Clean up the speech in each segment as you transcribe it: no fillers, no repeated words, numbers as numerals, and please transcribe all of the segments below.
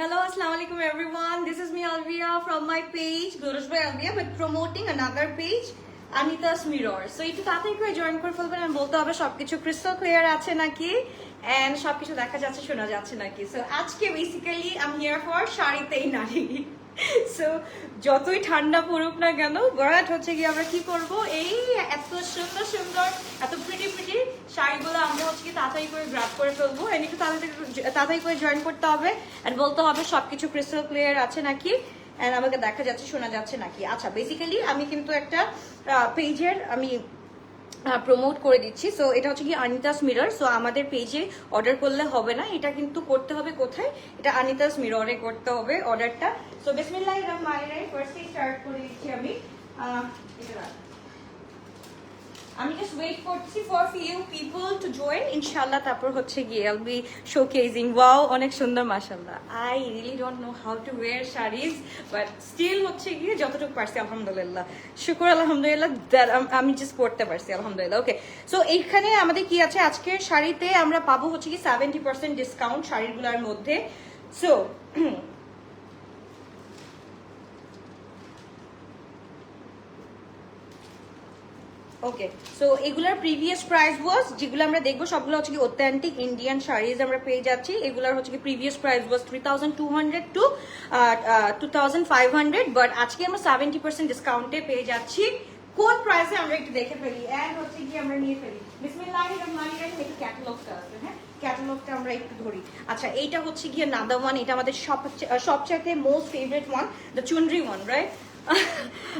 Hello, assalamu alaikum everyone. This is me Alvia from my page Glorious by Alvia, but promoting another page Anita's Mirror. So একটু তাড়াতাড়ি করে join করে ফেলবেন আর বলতে হবে সবকিছু ক্রিস্টাল ক্লিয়ার আছে নাকি এন্ড সবকিছু দেখা যাচ্ছে শোনা যাচ্ছে নাকি। সো আজকে basically I am here for শাড়িতেই নারী। সো যতই ঠান্ডা পড়ুক না কেন বাট হচ্ছে কি আমরা কি করব, এই এত সুন্দর সুন্দর এত প্রিটি প্রিটি শাড়িগুলো আমরা হচ্ছে কি তাড়াতাড়ি করে গ্র্যাব করে ফেলবো এন্ড একটু তাড়াতাড়ি করে জয়েন করতে হবে এন্ড বলতে হবে সবকিছু ক্রিস্টাল ক্লিয়ার আছে নাকি এন্ড আমাকে দেখা যাচ্ছে শোনা যাচ্ছে নাকি। আচ্ছা, বেসিক্যালি আমি কিন্তু একটা পেজের আমি প্রমোট করে দিচ্ছি। সো এটা হচ্ছে কি আনিতাস মিরর। সো আমাদের পেজে অর্ডার করলে হবে না, এটা কিন্তু করতে হবে কোথায়, এটা আনিতাস মিররে করতে হবে অর্ডারটা। সো বিসমিল্লাহির রহমানির রহিম ফার্স্টে স্টার্ট করে দিচ্ছি আমি জাস্ট ওয়েট করছি for few people to join ইনশাআল্লাহ। তারপর হচ্ছে গিয়ে আইল বি শোকেজিং। ওয়াও, অনেক সুন্দর মাশাআল্লাহ। I really don't know how to wear saris, but still হচ্ছে গিয়ে যতটুকু পারছি আলহামদুলিল্লাহ, শুকর আলহামদুলিল্লাহ আমি জাস্ট পড়তে পারছি আলহামদুলিল্লাহ। ওকে, সো এইখানে আমাদের কি আছে, আজকের শাড়িতে আমরা পাবো হচ্ছে কি 70% ডিসকাউন্ট শাড়িগুলোর মধ্যে। সো ওকে, সো এগুলার প্রিভিয়াস প্রাইস ওয়াজ, যেগুলো আমরা দেখবো সবগুলো হচ্ছে কি অথেন্টিক ইন্ডিয়ান শাড়িজ আমরা পেয়ে যাচ্ছি। এগুলার হচ্ছে কি previous price was 3200 to 2500, but আজকে আমরা 70% ডিসকাউন্টে পেয়ে যাচ্ছি। কোন প্রাইসে আমরা একটু দেখে ফেলি এন্ড হচ্ছে কি আমরা নিয়ে ফেলি। বিসমিল্লাহির রহমানির রহিম। একটু ক্যাটালগটা আছে, হ্যাঁ ক্যাটালগটা আমরা একটু ধরি। আচ্ছা, এইটা হচ্ছে গিয়ে নাদা ওয়ান, এটা আমাদের সবচাইতে most favourite one, the chunri one, right?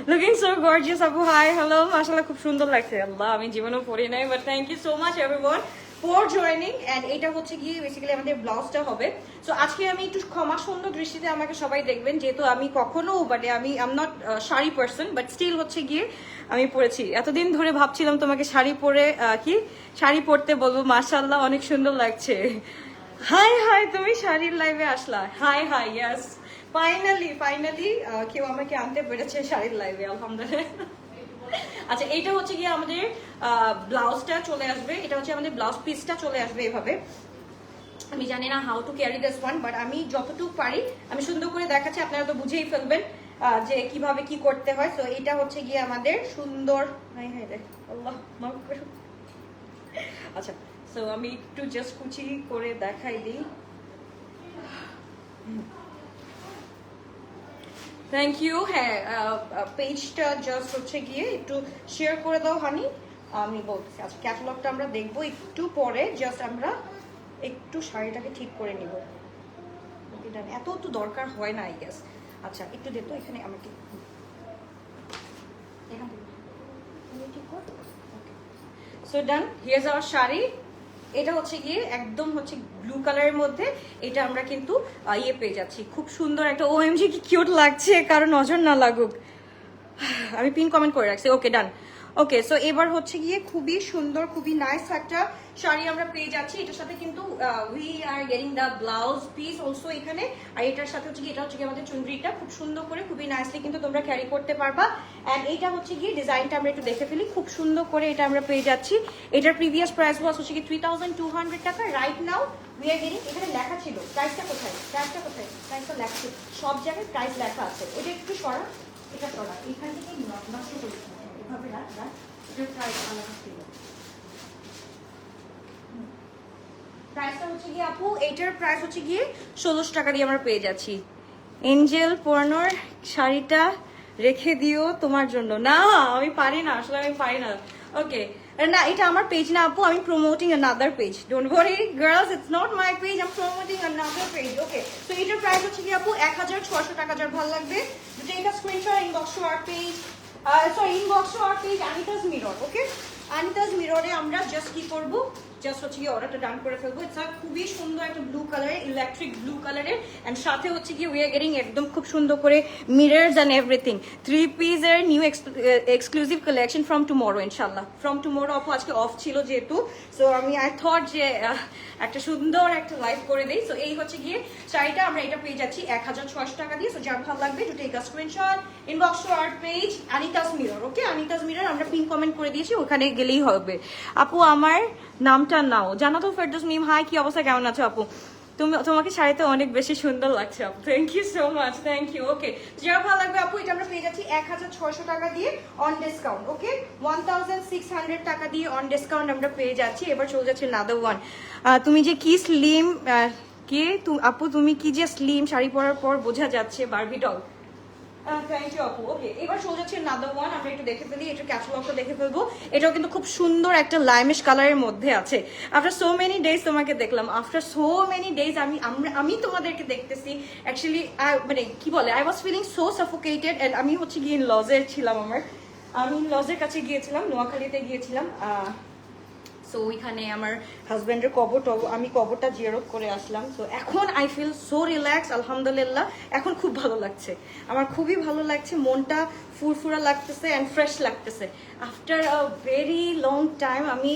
Looking so gorgeous আপু, হাই হ্যালো, মাশাআল্লাহ খুব সুন্দর লাগছে। আল্লাহ, আমি জীবনেও পরি নাই, but thank you so much everyone for joining. And এটা হচ্ছে গিয়ে বেসিক্যালি আমাদের ব্লাউজটা হবে। সো আজকে আমি একটু ক্ষমা সুন্দর দৃষ্টিতে আমাকে সবাই দেখবেন, যেহেতু আমি কখনো মানে আমি I'm not sari person, but still হচ্ছে গিয়ে আমি পরেছি। এতদিন ধরে ভাবছিলাম তোমাকে শাড়ি পরে কি শাড়ি পরতে বলবো, মাশাআল্লাহ অনেক সুন্দর লাগছে। হাই হাই, তুমি শাড়ির লাইভে আসলা, হাই হাই, ইয়াস ফাইনালি কেউ আমাকে আনতে পেরেছে শাড়ির লাইভে, আলহামদুলিল্লাহ। আচ্ছা, এইটা হচ্ছে গিয়ে আমাদের ব্লাউজটা চলে আসবে, এটা হচ্ছে আমাদের ব্লাউজ পিসটা চলে আসবে এভাবে। আমি জানি না how to carry this one, but আমি যতটুকু পারি আমি সুন্দর করে দেখাচ্ছি, আপনারা তো বুঝেই ফেলবেন যে কিভাবে কি করতে হয়। তো এটা হচ্ছে গিয়ে আমাদের সুন্দর, হাই হাই রে আল্লাহ মাফ করুন। আচ্ছা, সো আমি একটু জাস্ট কুচি করে দেখাই দিই। Thank you. হ্যাঁ, পেজটা জাস্ট হচ্ছে গিয়ে একটু শেয়ার করে দাও হানি, আমি বলতেছি। আচ্ছা, ক্যাটালগটা আমরা দেখবো একটু পরে, জাস্ট আমরা একটু শাড়িটাকে ঠিক করে নিব। এত তো দরকার হয় না আই গেস। আচ্ছা, একটু দেখো এখানে আমাকে এখান থেকে ঠিক কর। ওকে, সো ডান, হিয়ার্স আওয়ার শাড়ি। এটা হচ্ছে গিয়ে একদম হচ্ছে ব্লু কালারের মধ্যে, এটা আমরা কিন্তু ইয়ে পেয়ে যাচ্ছি, খুব সুন্দর একটা। ওএমজি কি কিউট লাগছে, কারো নজর না লাগুক, আমি পিন কমেন্ট করে রাখছি। ওকে ডান। ওকে, সো এবার হচ্ছে গিয়ে খুবই সুন্দর খুবই নাইস একটা শাড়ি আমরা পেয়ে যাচ্ছি। এটার সাথে কিন্তু we are getting the blouse piece also এখানে, আর এটার সাথে হচ্ছে গিয়ে এটা হচ্ছে গিয়ে আমাদের চুনরিটা খুব সুন্দর করে খুবই নাইসলি কিন্তু তোমরা ক্যারি করতে পারবা। অ্যান্ড এইটা হচ্ছে গিয়ে ডিজাইনটা আমরা একটু দেখে ফেলি, খুব সুন্দর করে এটা আমরা পেয়ে যাচ্ছি। এটার প্রিভিয়াস প্রাইস হচ্ছে কি 3200 টাকা। Right now we are getting, এখানে লেখা ছিল প্রাইসটা কোথায়, প্রাইসটা লেখা ছিল, সব জায়গায় প্রাইস লেখা আছে। এটা একটু সরা, এটা সরা, এখান থেকে নষ্ট করে এভাবে রাখ, এটার প্রাইস আলাদা ছিল। প্রাইসটা হচ্ছে গিয়ে আপু, এইটার প্রাইস হচ্ছে গিয়ে 1600 টাকা দিয়ে আমরা পেয়ে যাচ্ছি। এঞ্জেল পরানোর শাড়িটা রেখে দিও তোমার জন্য। না, আমি পারি না, আসলে আমি পারি না। ওকে, না এটা আমার পেজ না আপু, আমি promoting another page. Don't worry girls, it's not my page, I am promoting another page. Okay, তো এটার প্রাইস হচ্ছে কি আপু 1600 টাকা। যার ভালো লাগবে take a screenshot, inbox to our page, inbox to our page Anita's Mirror. Okay, আনিতাস মিররে আমরা জাস্ট কি করবো, জাস্ট হচ্ছে গিয়ে অর্ডারটা ডান করে ফেলবো। ইটস খুবই সুন্দর একটা ব্লু কালারের, ইলেকট্রিক ব্লু কালারের, অ্যান্ড সাথে হচ্ছে গিয়ে উই আর গেটিং একদম খুব সুন্দর করে মিরর্স অ্যান্ড এভরিথিং। 3 পিসের new exclusive collection from tomorrow ইনশাল্লাহ। ফ্রম টুমরো আপু আজকে অফ ছিল যেহেতু, সো আমি আই থট যে একটা সুন্দর একটা লাইভ করে দিই। সো এই হচ্ছে গিয়ে শাড়িটা, আমরা এটা পেয়ে যাচ্ছি 1600 টাকা দিয়ে। সো যার ভালো লাগবে to take a screenshot, inbox to our page Anita's Mirror. Okay, Anita's Mirror আমরা পিন কমেন্ট করে দিয়েছি, ওখানে গেলেই হবে। আপু আমার নামটা নাও, জানাতো ফেরদৌস মিম, হাই কি অবস্থা, কেমন আছো আপু? তোমাকে শাড়িতে অনেক বেশি সুন্দর লাগছে আপু, thank you so much, thank you. Okay, যারা ভালো লাগবে আপু, এটা আমরা পেয়ে যাচ্ছি 1600 টাকা দিয়ে অন ডিসকাউন্ট। ওকে, 1600 টাকা দিয়ে অন ডিসকাউন্ট আমরা পেয়ে যাচ্ছি। এবার চলে যাচ্ছে নাদার ওয়ান। তুমি যে কি স্লিম, আপু তুমি কি যে স্লিম, শাড়ি পরার পর বোঝা যাচ্ছে, বারবি ডল। থ্যাংক ইউ আপু। ওকে, এবার চলে যাচ্ছে নাদার ওয়ান, আমরা একটু দেখে ফেলি, এটা ক্যাটালগটা দেখে ফেলবো। এটাও কিন্তু খুব সুন্দর একটা লাইমিশ কালারের মধ্যে আছে। আফটার সো মেনি ডেজ তোমাকে দেখলাম, আফটার সো মেনি ডেজ আমি তোমাদেরকে দেখতেছি। অ্যাকচুয়ালি মানে কি বলে, I was feeling so suffocated, and আমি হচ্ছে গিয়ে লজে ছিলাম, আমি লজের কাছে গিয়েছিলাম, নোয়াখালীতে গিয়েছিলাম। সো ওইখানে আমার হাজব্যান্ডের আমি কবরটা জিয়ারত করে আসলাম। সো এখন আই ফিল সো রিল্যাক্স, আলহামদুলিল্লাহ। এখন খুব ভালো লাগছে, আমার খুবই ভালো লাগছে, মনটা ফুরফুরা লাগতেছে অ্যান্ড ফ্রেশ লাগতেছে। After a very long time আমি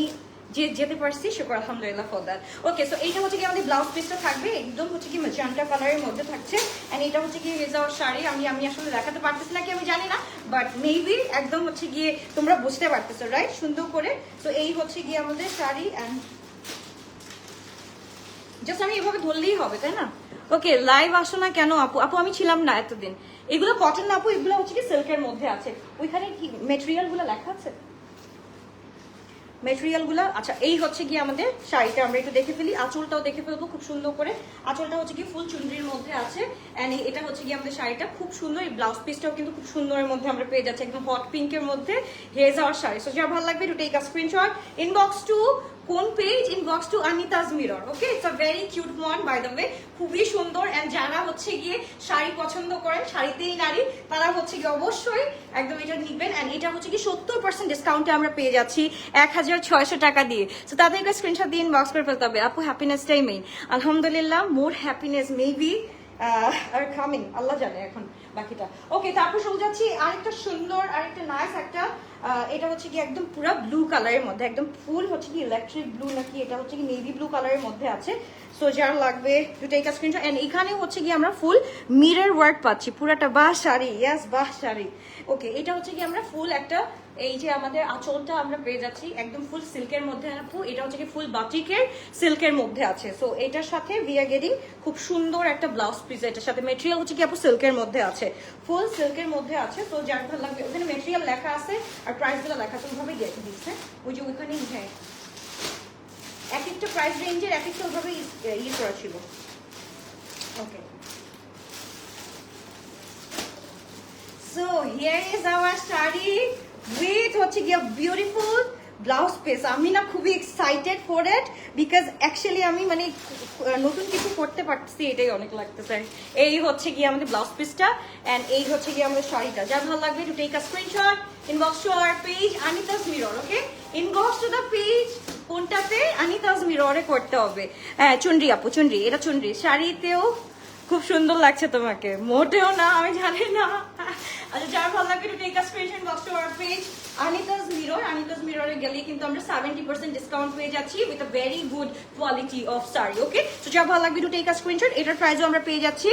যেতে পারছি, শুকর আলহামদুলিল্লাহ ফর দ্যাট। ওকে, সো এইটা হচ্ছে কি আমাদের ব্লাউজ পিসটা থাকবে একদম হচ্ছে কি ম্যাজেন্টা কালারের মধ্যে থাকছে, এন্ড এটা হচ্ছে কি রেজাওয়ার শাড়ি। আমি আসলে দেখাতে পারতেছি নাকি আমি জানি না, বাট মেবি একদম হচ্ছে গিয়ে তোমরা বুঝতে পারতেছো, রাইট, সুন্দর করে। সো এই হচ্ছে গিয়ে আমাদের শাড়ি, অ্যান্ড জাস্ট আমি এভাবে ধরলেই হবে, তাই না? ওকে, লাইভ আসো না কেন আপু? আপু আমি ছিলাম না এতদিন। এগুলো কটন না আপু, এগুলো হচ্ছে কি সিল্কের মধ্যে আছে। ওইখানে কি মেটেরিয়াল গুলো লেখা আছে, মেটেরিয়াল গুলা? আচ্ছা, এই হচ্ছে গিয়ে আমাদের শাড়িটা, আমরা একটু দেখে ফেলি। আঁচলটাও দেখে ফেলবো খুব সুন্দর করে। আঁচলটা হচ্ছে কি ফুল চুনরির মধ্যে আছে, এন্ড এটা হচ্ছে গিয়ে আমাদের শাড়িটা খুব সুন্দর। এই ব্লাউজ পিসটাও কিন্তু খুব সুন্দরের মধ্যে আমরা পেয়ে যাচ্ছি, একদম হট পিঙ্কের মধ্যে হেয়ে যাওয়ার শাড়ি। সো যার ভালো লাগবে একটু take a screenshot, inbox to কোন page, inbox to Anita's Mirror. Okay, it's a very cute one by the way, খুবই সুন্দর। এন্ড যারা হচ্ছে গিয়ে শাড়ি পছন্দ করেন, শাড়িতেই নারী, তারা হচ্ছে গিয়ে অবশ্যই একদম এটা নিবেন। এন্ড এটা হচ্ছে কি 70% ডিসকাউন্টে আমরা পেয়ে যাচ্ছি 1600 টাকা দিয়ে। সো তাদেরকে স্ক্রিনশট দিয়ে ইনবক্স করে ফেলতে হবে। আপু হ্যাপিনেসটাই মেইন, আলহামদুলিল্লাহ। মোর হ্যাপিনেস মেবি আর কামিং, আল্লাহ জানে এখন বাকিটা। ওকে, তারপর চলে যাচ্ছি আরেকটা সুন্দর, আরেকটা নাইস একটা, এটা হচ্ছে কি একদম পুরো ব্লু কালারের মধ্যে, একদম ফুল হচ্ছে কি ইলেকট্রিক ব্লু নাকি, এটা হচ্ছে কি নেভি ব্লু কালারের মধ্যে আছে। সো যার লাগবে to take a screenshot. And এখানে হচ্ছে কি আমরা ফুল মিরর ওয়ার্ক পাচ্ছি, পুরাটা বাহ শাড়ি, ইয়াস বাহ শাড়ি। ওকে, এটা হচ্ছে কি আমরা ফুল একটা, এই যে আমাদের আঁচলটা আমরা পেয়ে যাচ্ছি একদম ফুল সিল্কের মধ্যে আপু, এটা হচ্ছে কি ফুল বাটিকের সিল্কের মধ্যে আছে। সো এটার সাথে উই আর গেটিং খুব সুন্দর একটা ব্লাউজ পিস, এটার সাথে মেটেরিয়াল হচ্ছে কি আপু সিল্কের মধ্যে আছে, ফুল সিল্কের মধ্যে আছে। তো যার ভালো লাগবে, ওখানে মেটেরিয়াল লেখা আছে আর প্রাইস গুলো লেখা আছে, ওইভাবে দিচ্ছে ওই যে ওইখানে, হ্যাঁ, এক একটা প্রাইস রেঞ্জের এক একটা ওইভাবে ইয়ে করা ছিল। ওকে, so here is our sari with হচ্ছে গিয়ে বিউটিফুল ব্লাউজ পিস। আমি না খুবই excited for it, because actually আমি মানে নতুন কিছু করতে পারতেছি, এটাই অনেক লাগতেছে। এই হচ্ছে গিয়ে আমাদের ব্লাউজ পিসটা, এন্ড এই হচ্ছে গিয়ে আমাদের শাড়িটা। যার ভালো লাগবে to take a screenshot, inbox to our page Anita's Mirror. Okay, inbox to the page, কোনটাতে? আনিতাজ মিররে করতে হবে। হ্যাঁ, চুনরি আপু, চুনরি, এটা চুনরি। শাড়িতেও খুব সুন্দর লাগছে তোমাকে, মোটেও না, আমি জানি না। আচ্ছা, যার ভালো লাগবে to take a screenshot, box to our page Anita's Mirror. Anita's মিররে গেলে কিন্তু আমরা 70% ডিসকাউন্ট পেয়ে যাচ্ছি with a very good quality of sari. Okay, তো যার ভালো লাগবে টু টেক আ স্ক্রিনশট। এটার প্রাইসও আমরা পেয়ে যাচ্ছি,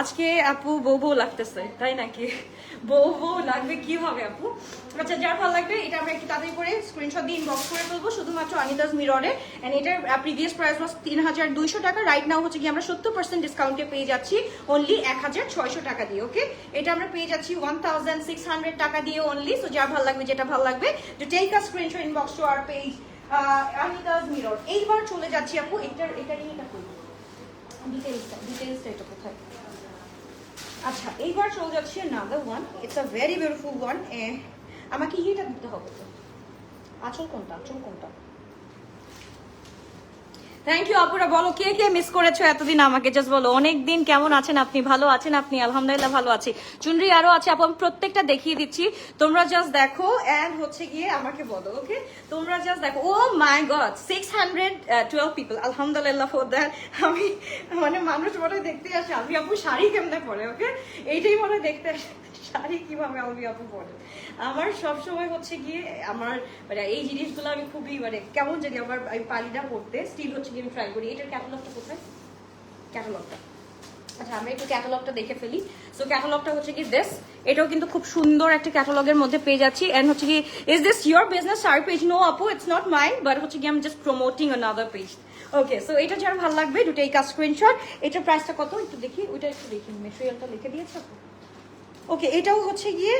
আজকে আপু বউ বউ লাগতেছে, তাই নাকি? বউ বউ লাগবে কিভাবে আপু? আচ্ছা, যার ভালো লাগবে এটা আমরা একটু তাড়াতাড়ি করে স্ক্রিনশট দিয়ে ইনবক্স করে ফেলবো, শুধুমাত্র আনিতাজ মিররে। এন্ড এটার প্রিভিয়াস প্রাইস ওয়াজ 3200 টাকা, রাইট নাও হচ্ছে কি আমরা 70% ডিসকাউন্টে পেয়ে যাচ্ছি অনলি 1600 টাকা দিয়ে। ওকে, এটা আমরা পেয়ে যাচ্ছি 1600 টাকা দিয়ে অনলি। সো যার ভালো লাগবে, যেটা ভালো লাগবে, to take a screenshot, inbox to our page Anita's Mirror. এইবার চলে যাচ্ছি আপু, এটা নিয়ে এটা করবো, ডিটেইলসটা এটা কোথায়? আচ্ছা, এইবার চলে যাচ্ছি another one, it's a very beautiful one. আমাকে এটা দিতে হবে তো, আঁচল কোনটা, আঁচল কোনটা? থ্যাংক ইউ আপুরা। বলো কে কে মিস করেছো এতদিন আমাকে, জাস্ট বলো। অনেকদিন, কেমন আছেন আপনি? ভালো আছেন আপনি? আলহামদুলিল্লাহ ভালো আছি। চুনরি আরো আছে আপু, আমি প্রত্যেকটা দেখিয়ে দিচ্ছি, তোমরা জাস্ট দেখো এন্ড হচ্ছে গিয়ে আমাকে বলো। ওকে, তোমরা জাস্ট দেখো। ও মাই গড, 612 পিপল, আলহামদুলিল্লাহ ফর দ্যাট। আমি মানে মানুষ মনে দেখতে আসে আমি আপু শাড়ি কেমনে পরে, ওকে, এইটাই মনে দেখতে আসে শাড়ি কিভাবে আমি আপু পরে। আমার সবসময় হচ্ছে গিয়ে আমার মানে এই জিনিসগুলো আমি খুবই মানে কেমন জানি আমার, আমি পারি না পড়তে, স্টিল হচ্ছে গিয়ে আমি ট্রাই করি। এটার ক্যাটালগটা কোথায়? ক্যাটালগটা, আচ্ছা আমরা একটু ক্যাটালগটা দেখে ফেলি। সো ক্যাটালগটা হচ্ছে কি দিস, এটাও কিন্তু খুব সুন্দর একটা ক্যাটালগের মধ্যে পেয়ে যাচ্ছি। এন্ড হচ্ছে কি, is this your business sari page? No আপু, ইটস নট মাইন, বাট হচ্ছে কি আমি just promoting another page. Okay, so এটা যারা ভালো লাগবে দুটোই কাজ স্ক্রিনশট। এটার প্রাইসটা কত একটু দেখি, ওইটা একটু দেখি, মেটেরিয়ালটা লিখে দিয়েছে। ওকে, এটাও হচ্ছে গিয়ে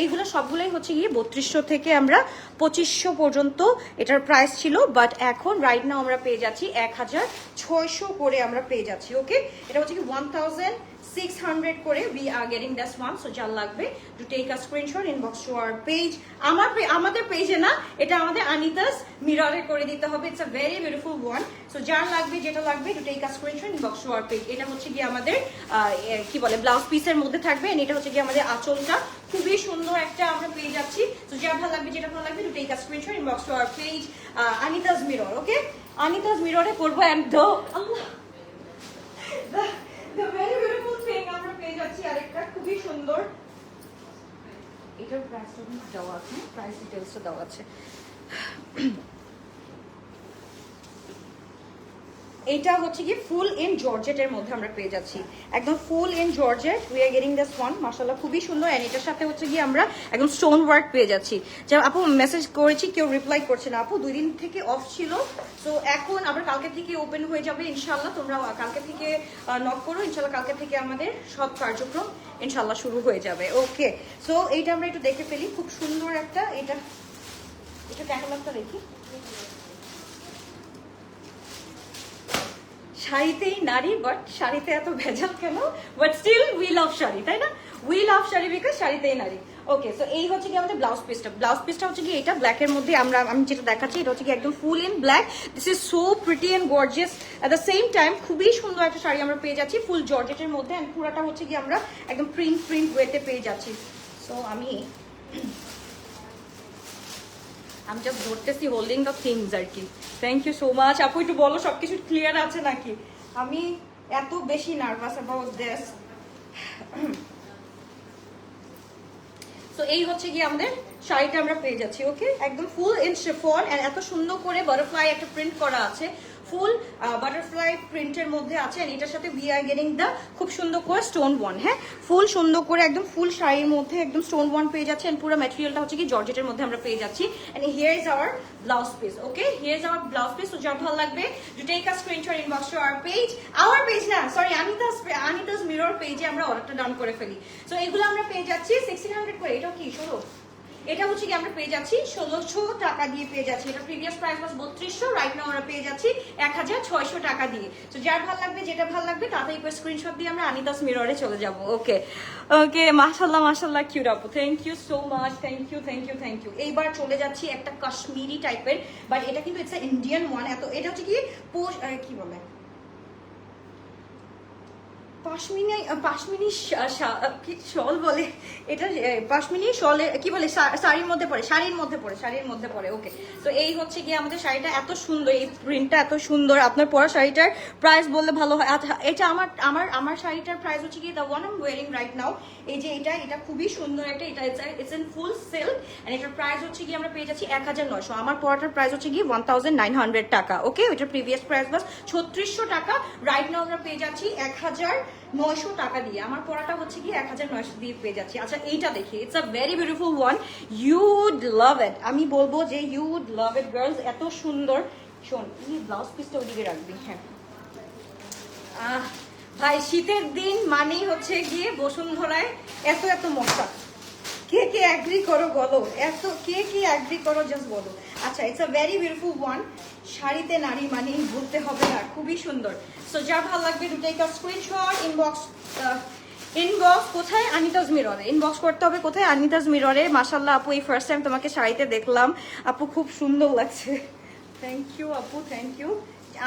এইগুলো সবগুলোই হচ্ছে গিয়ে 3200 থেকে আমরা 2500 পর্যন্ত এটার প্রাইস ছিল, বাট এখন রাইট নাও আমরা পেয়ে যাচ্ছি 1600 করে আমরা পেয়ে যাচ্ছি। ওকে, এটা হচ্ছে কি 1600 করে we are getting this one. So যার লাগবে to take a screenshot, inbox to our page. আমাদের পেজে না, এটা আমাদের আনিতাস মিররে করে দিতে হবে। It's a very beautiful one. So যার লাগবে যেটা লাগবে to take a screenshot, inbox to our page. এটা হচ্ছে কি আমাদের কি বলে ব্লাউজ পিসের মধ্যে থাকবে, এটা হচ্ছে কি আমাদের আঁচলটা খুবই সুন্দর একটা আমরা পেয়ে যাচ্ছি। তো যার ভালো লাগবে যেটা ভালো লাগবে to take a screenshot, inbox to our page. Anita's Mirror, okay, আনিতাস মিররে করবো। and the very beautiful thing আমরা পেয়ে যাচ্ছি আরেকটা খুবই সুন্দর। এটার প্রাইসটা দেওয়া আছে, প্রাইস ডিটেইলসটা দেওয়া আছে। এটা হচ্ছে কি ফুল ইন জর্জেটের মধ্যে আমরা পেয়ে যাচ্ছি, একদম full in georgette we are getting this one. মাশাআল্লাহ খুবই সুন্দর। এন্ড এটার সাথে হচ্ছে কি আমরা একদম স্টোন ওয়ার্ক পেয়ে যাচ্ছি। যে আপু মেসেজ করেছি, কেউ রিপ্লাই করছে না। আপু 2 দিন থেকে অফ ছিল, সো এখন আবার কালকে থেকে ওপেন হয়ে যাবে ইনশাআল্লাহ। তোমরা কালকে থেকে নক করো, ইনশাআল্লাহ কালকে থেকে আমাদের সব কার্যক্রম ইনশাআল্লাহ শুরু হয়ে যাবে। ওকে, সো এইটা আমরা একটু দেখে ফেলি, খুব সুন্দর একটা। এটা ক্যাটালগটা দেখি। শাড়িতেই নারী, বাট শাড়িতে এত ভেজাল কেন? But still we love sari, তাই না? উই লাভ শাড়ি বিকজ শাড়িতেই নারী। ওকে, সো এই হচ্ছে কি আমাদের ব্লাউজ পিসটা। ব্লাউজ পিসটা হচ্ছে কি এটা ব্ল্যাকের মধ্যে আমি যেটা দেখাচ্ছি, এটা হচ্ছে কি একদম full in black. This is so pretty and gorgeous at the same time. খুবই সুন্দর একটা শাড়ি আমরা পেয়ে যাচ্ছি ফুল জর্জেটের মধ্যে। অ্যান্ড পুরাটা হচ্ছে কি আমরা একদম প্রিন্ট ওয়েতে পেয়ে যাচ্ছি। সো আমি জাস্ট ধরতেছি, হোল্ডিং দ্য থিংস আর কি। থ্যাংক ইউ সো মাচ আপু। একটু বলো সবকিছু ক্লিয়ার আছে নাকি? আমি এত বেশি নার্ভাস অ্যাবাউট দিস। সো এই হচ্ছে কি আমাদের শাড়িটা আমরা পেয়ে যাচ্ছি। ওকে, একদম ফুল ইন শিফন এন্ড এত সুন্দর করে বাটারফ্লাই একটা প্রিন্ট করা আছে, ফুল বাটারফ্লাই প্রিন্টের মধ্যে আছে। এন্ড এটার সাথে উই আর গেটিং দা খুব সুন্দর করে স্টোন ওয়ান। হ্যাঁ, ফুল সুন্দর করে একদম ফুল শাড়ির মধ্যে একদম স্টোন ওয়ান পেয়ে যাচ্ছে। এন্ড পুরো ম্যাটেরিয়ালটা হচ্ছে কি জর্জেটের মধ্যে আমরা পেয়ে যাচ্ছি। And here is our blouse piece. Okay, here is our blouse piece. তো যার ভালো লাগবে to take a screenshot, inbox to our page না সরি আনিতাস মিরর পেজে আমরা অর্ডারটা ডাউন করে ফেলি। সো এগুলো আমরা পেয়ে যাচ্ছি 1600 করে। এটাও কি 16? এটা হচ্ছে কি আমরা পেয়ে যাচ্ছি 1600 টাকা দিয়ে পেয়ে যাচ্ছি। এটা previous price was 3200, right now আমরা পেয়ে যাচ্ছি 1600 টাকা দিয়ে। তো যার ভালো লাগবে যেটা ভালো লাগবে তাড়াতাড়ি করে স্ক্রিনশট দিয়ে আমরা আনিতাস মিররে চলে যাব। ওকে ওকে, মাশাআল্লাহ কিউট আপু, thank you so much, thank you. এইবার চলে যাচ্ছি একটা কাশ্মীরি টাইপের, বাট এটা কিন্তু ইটস ইন্ডিয়ান ওয়ান। এটা হচ্ছে কি কি বলে পাশমিনি শল বলে, এটা পাশমিনি শলে কি বলে, শাড়ির মধ্যে পড়ে। ওকে, তো এই হচ্ছে গিয়ে আমাদের শাড়িটা এত সুন্দর, এই প্রিন্টটা এত সুন্দর। আপনার পরা শাড়িটার প্রাইস বললে ভালো হয়। এটা আমার শাড়িটার প্রাইস হচ্ছে কি the one I am wearing right now. এই যে এটা খুবই সুন্দর একটা, এটা it's in full silk and এটার প্রাইস হচ্ছে কি আমরা পেয়ে যাচ্ছি 1900। আমার পরাটার প্রাইস হচ্ছে কি 1900 টাকা। ওকে, এটার প্রিভিয়াস প্রাইস বাস 3600 টাকা, রাইট নাও আমরা পেয়ে যাচ্ছি 1900 টাকা দিয়ে। আমার পরাটা হচ্ছে কি 1900 দিয়ে পেয়ে যাচ্ছি। আচ্ছা এইটা দেখি, it's a very beautiful one, you would love it. আমি বলবো যে you would love it girls, এত সুন্দর। শোন, এই ব্লাউজ পিসটা ওইদিকে রাখবি। হ্যাঁ ভাই, শীতের দিন মানেই হচ্ছে গিয়ে বসুন্ধরায় এত মশা। কে অ্যাগ্রি করো বলো, কে অ্যাগ্রি করো জাস্ট বলো। আচ্ছা, it's a very beautiful one. শাড়িতে নারী মানেই বলতে হবে না, খুবই সুন্দর। সো যার ভালো লাগবে to take a screenshot, inbox কোথায়? আনিতাস মিররে ইনবক্স করতে হবে। কোথায়? আনিতাস মিররে। মাশাআল্লাহ আপু, এই ফার্স্ট টাইম তোমাকে শাড়িতে দেখলাম আপু, খুব সুন্দর লাগছে। থ্যাংক ইউ আপু, থ্যাংক ইউ।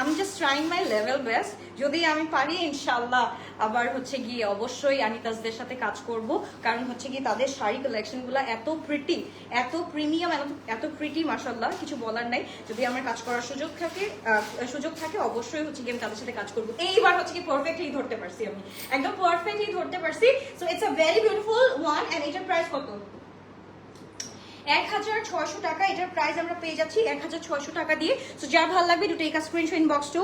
আমি just trying my level best. যদি আমি পারি ইনশাল্লাহ আবার হচ্ছে গিয়ে অবশ্যই আনিতাসদের সাথে কাজ করব, কারণ হচ্ছে গিয়ে তাদের শাড়ি কালেকশনগুলো এত প্রিটি, এত প্রিমিয়াম, এত প্রিটি, মাশাআল্লাহ কিছু বলার নাই। যদি আমার কাজ করার সুযোগ থাকে অবশ্যই হচ্ছে গিয়ে আমি তাদের সাথে কাজ করব। এইবার হচ্ছে কি পারফেক্টলি ধরতে পারছি, আমি একদম পারফেক্টলি ধরতে পারছি। So it's a very beautiful one and এটার প্রাইস কত? 1600 টাকা। এটার প্রাইস আমরা পেয়ে যাচ্ছি 1600 টাকা দিয়ে। সো যার ভালো লাগবে to take a screenshot, inbox to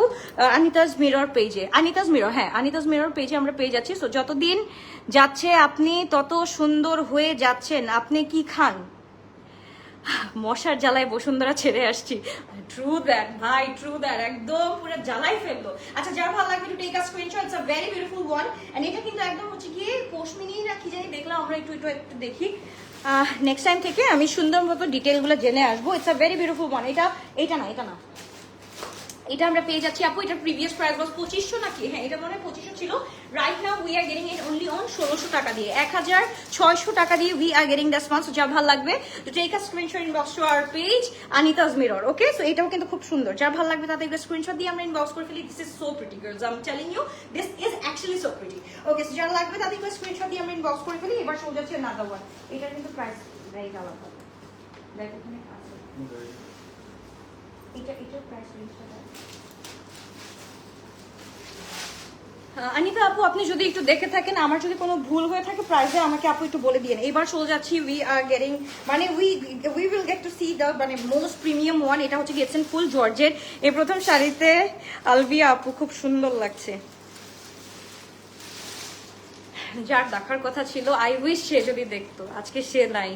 Anita's mirror পেজে। আনিতাস মিরর পেজে আমরা পেয়ে যাচ্ছি। সো যতদিন যাচ্ছে আপনি তত সুন্দর হয়ে যাচ্ছেন। আপনি কি খান? মশার জ্বালায় বসুন্ধরা ছেড়ে আসছি। ট্রু দ্যাট ভাই, ট্রু দ্যাট, একদম পুরো জ্বালাই ফেললো। আচ্ছা যার ভালো লাগবে to take a screenshot, it's a very beautiful one. And এটা কিন্তু একদম হচ্ছে কি পশমিনি না কি জানি দেখলাম আমরা, একটু দেখি। নেক্সট টাইম থেকে আমি সুন্দর মতো ডিটেলগুলো জেনে আসবো। It's a very beautiful one. এটা না এটা আমরা পেয়ে যাচ্ছি আপু। এটা প্রিভিয়াস প্রাইস ওয়াজ 2500 নাকি? হ্যাঁ এটা মনে হয় 2500 ছিল। Right now we are getting it only on 1600 টাকা দিয়ে, 1600 টাকা দিয়ে we are getting this one. So যা ভালো লাগবে তো take a screenshot inbox to our page Anita's Mirror. Okay, so এটাও কিন্তু খুব সুন্দর। যা ভালো লাগবে তাদের একটা স্ক্রিনশট দিয়ে আমরা ইনবক্স করে ফেলি। This is so pretty girls, I am telling you, this is actually so pretty. Okay, so যারা লাগবে তাদের একটা স্ক্রিনশট দিয়ে আমরা ইনবক্স করে ফেলি। এবার সোজা হচ্ছে আনাদার ওয়ান। এটার কিন্তু প্রাইস ভেরি আলাদা। দেখো এখানে আছে এটার প্রাইস রেঞ্জটা। অনিতা আপু আপনি যদি একটু দেখে থাকেন, আমার যদি কোনো ভুল হয়ে থাকে প্রাইসে আমাকে আপু একটু বলে দিন। এবার চলে যাচ্ছি উই আর গেটিং মানে we will get to see the মানে মোস্ট প্রিমিয়াম ওয়ান। এটা হচ্ছে গেছেন ফুল জর্জেট। এই প্রথম শাড়িতে আলবিয়া আপু খুব সুন্দর লাগছে। যার দেখার কথা ছিল, আই উইশ সে যদি দেখতো, আজকে সে নাই।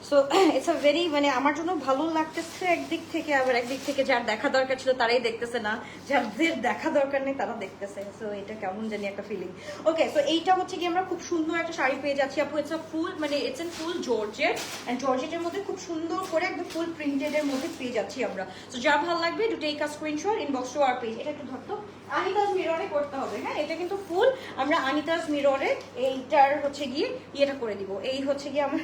সো ইটস আ ভেরি মানে আমার জন্য ভালো লাগতেছে একদিক থেকে, আবার একদিক থেকে যার দেখা দরকার ছিল তারাই দেখতেছে না, যাদের দেখা দরকার নেই তারা দেখতেছে। সো এটা কেমন জানি একটা ফিলিং। ওকে, সো এইটা হচ্ছে কি আমরা খুব সুন্দর একটা শাড়ি পেয়ে যাচ্ছি আপু। ইটস আ ফুল মানে it's an full georgette, and জর্জেটের মধ্যে খুব সুন্দর করে একদম ফুল প্রিন্টেড এর মধ্যে পেয়ে যাচ্ছি আমরা। সো যার ভালো লাগবে to take a screenshot inbox to our page. এটা একটু ধরতো, আনিতাজ মিররে করতে হবে। হ্যাঁ এটা কিন্তু ফুল আমরা আনিতাজ মিররে এইটার হচ্ছে গিয়ে ইয়েটা করে দিব। এই হচ্ছে গিয়ে আমরা,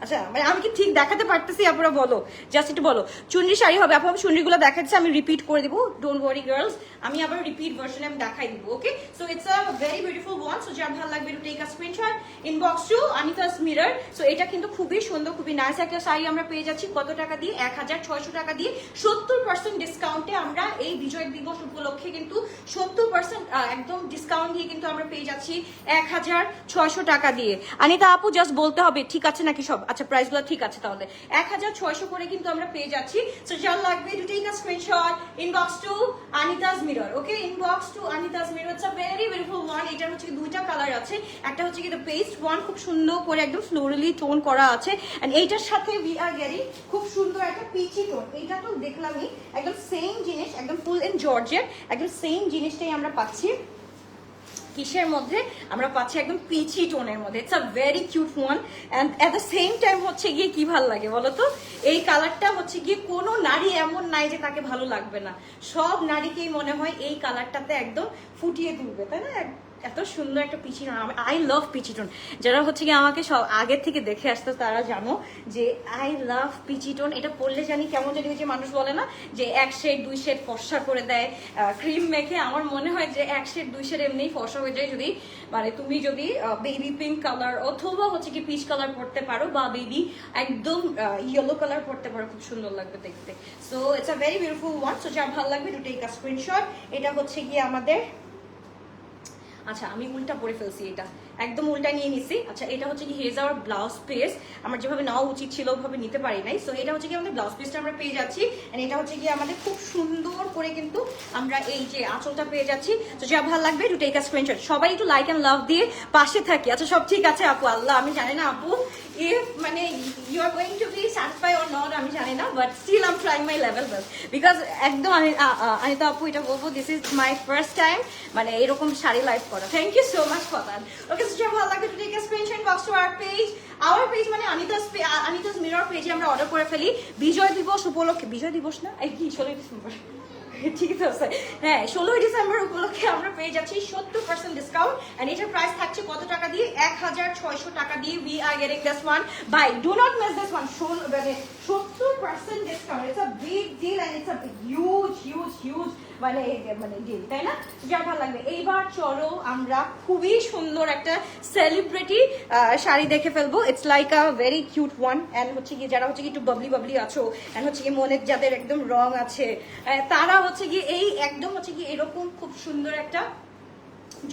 আচ্ছা মানে আমি কি ঠিক দেখাতে পারতেছি? আপনারা বলো, জাস্ট একটু বলো। চুনরি শাড়ি হবে আপু, আমি চুনরিগুলো দেখাচ্ছি, আমি রিপিট করে দিব, ডোন্ট ওয়ারি গার্লস, আমি আবার রিপিট ভার্সনে আমি দেখাই দিব। Okay, so it's a very beautiful one. So যার ভালো লাগবে to take a screenshot inbox to Anita's Mirror. So এটা কিন্তু খুবই সুন্দর, খুবই নাইস একটা শাড়ি আমরা পেয়ে যাচ্ছি। কত টাকা দিয়ে? 1600 টাকা দিয়ে 70% ডিসকাউন্টে আমরা এই বিজয় দিবস উপলক্ষে কিন্তু 70% একদম ডিসকাউন্ট দিয়ে কিন্তু আমরা পেয়ে যাচ্ছি 1600 টাকা দিয়ে। আনিতা আপু জাস্ট বলতে হবে ঠিক আছে নাকি সব? আচ্ছা প্রাইসগুলো ঠিক আছে তাহলে। 1600 করে কিন্তু আমরা পেয়ে যাচ্ছি। সো যার লাগবে to take a screenshot inbox to Anita's Mirror. Okay, inbox to Anita's Mirror. It's a very beautiful one. এটার হচ্ছে দুইটা কালার আছে, একটা হচ্ছে কি দ্য পেস্ট ওয়ান, খুব সুন্দর করে একদম ফ্লোরালি টোন করা আছে, এন্ড এইটার সাথে উই আর গেটিং খুব সুন্দর একটা পিচি টোন। এইটা তো দেখলামই, একদম সেম জিনিস, একদম ফুল ইন জর্জেট, একদম সেম জিনিসটাই আমরা পাচ্ছি। কিসের মধ্যে আমরা পাচ্ছি? একদম পিচি টোনের মধ্যে। It's a very cute one, and at the same time হচ্ছে গিয়ে কি ভালো লাগে বলো তো? এই কালারটা হচ্ছে গিয়ে কোনো নারী এমন নাই যে তাকে ভালো লাগবে না, সব নারীকেই মনে হয় এই কালারটাতে একদম ফুটিয়ে তুলবে, তাই না? এত সুন্দর একটা peachy tone, I love peachy tone. যারা হচ্ছে কি আমাকে সব আগের থেকে দেখে আসতো তারা জানো যে আই লাভ পিচি টোন। এটা পরলে জানি কেমন জানি যে মানুষ বলে না যে 1 শেড 2 শেড ফর্সা করে দেয় ক্রিম মেখে, আমার মনে হয় যে 1 শেড 2 শেড এমনি ফর্সা হয়ে যায় যদি মানে তুমি যদি বেবি পিঙ্ক কালার অথবা হচ্ছে কি পিচ কালার পরতে পারো, বা বেবি একদম ইয়েলো কালার পরতে পারো, খুব সুন্দর লাগবে দেখতে। So it's a very beautiful one. So যার ভালো লাগবে টু টেক আ স্ক্রিনশট। এটা হচ্ছে গিয়ে আমাদের, আচ্ছা আমি উল্টা পরে ফেলছি, এটা একদম উল্টা নিয়ে নিছি। আচ্ছা এটা হচ্ছে কি হেজ আওয়ার ব্লাউজ পিস, আমার যেভাবে নেওয়া উচিত ছিল ওভাবে নিতে পারি নাই। সো এটা হচ্ছে কি আমাদের ব্লাউজ পিসটা আমরা পেয়ে যাচ্ছি, এন্ড এটা হচ্ছে কি আমাদের খুব সুন্দর করে কিন্তু আমরা এই যে আঁচলটা পেয়ে যাচ্ছি। তো যা ভালো লাগবে টু টেক আ স্ক্রিনশট। সবাই একটু লাইক এন্ড লাভ দিয়ে পাশে থাকি। আচ্ছা সব ঠিক আছে আপু? আল্লাহ আমি জানি না আপু if মানে you are going to be satisfied or not আমি জানি না, but still I'm trying my level best because একদম আমি তো আপু এটা বলবো, this is my first time মানে এরকম শাড়ি লাইভ করা। Thank you so much for that. Okay, so যারা ভালো লাগবে to take a screenshot box to our page মানে আনিতাস মিরর পেজে আমরা অর্ডার করে ফেলি বিজয় দিবস উপলক্ষে। বিজয় দিবস না, এই কি 16 ডিসেম্বর ঠিক আছে, হ্যাঁ 16 ডিসেম্বর উপলক্ষে আমরা পেয়ে যাচ্ছি 70% ডিসকাউন্ট, এন্ড এটার প্রাইস থাকছে কত টাকা দিয়ে? 1600 টাকা দিয়ে we are getting this one by, do not miss this one. 70% discount, it's a big deal and it's a huge huge huge মানে ডিল, তাই না? যা ভালো লাগবে। এইবার চলো আমরা খুবই সুন্দর একটা সেলিব্রিটি শাড়ি দেখে ফেলবো। It's like a very cute one, and হচ্ছে কি যারা হচ্ছে কি একটু বাবলি বাবলি আছো, এন্ড হচ্ছে কি মনের যাদের একদম রং আছে, তারা হচ্ছে কি এই একদম হচ্ছে কি এরকম খুব সুন্দর একটা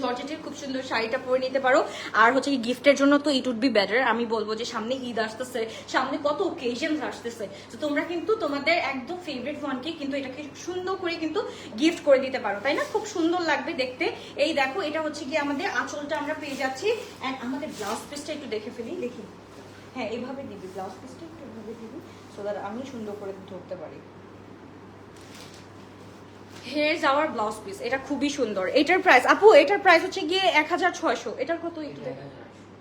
জর্জেটের খুব সুন্দর শাড়িটা পরে নিতে পারো। আর হচ্ছে কি গিফটের জন্য তো ইট উড বি বেটার। আমি বলবো যে সামনে ঈদ আসতেছে, সামনে কত ওকেশনস আসতেছে, তো তোমরা কিন্তু তোমাদের একদম ফেভারিট ওয়ানকে কিন্তু এটাকে সুন্দর করে কিন্তু গিফট করে দিতে পারো, তাই না? খুব সুন্দর লাগবে দেখতে। এই দেখো এটা হচ্ছে কি আমাদের আঁচলটা আমরা পেয়ে যাচ্ছি, এন্ড আমাদের ব্লাউজ পিসটা একটু দেখে ফেলি, দেখি। হ্যাঁ এভাবে দিবি ব্লাউজ পিসটা, একটু এভাবে দিবি। সো দ্যাট আমি সুন্দর করে ধরতে পারি। Hair is our blouse piece, এটা খুবই সুন্দর। এটার প্রাইস আপু, এটার প্রাইস হচ্ছে গিয়ে 1600। এটার কত?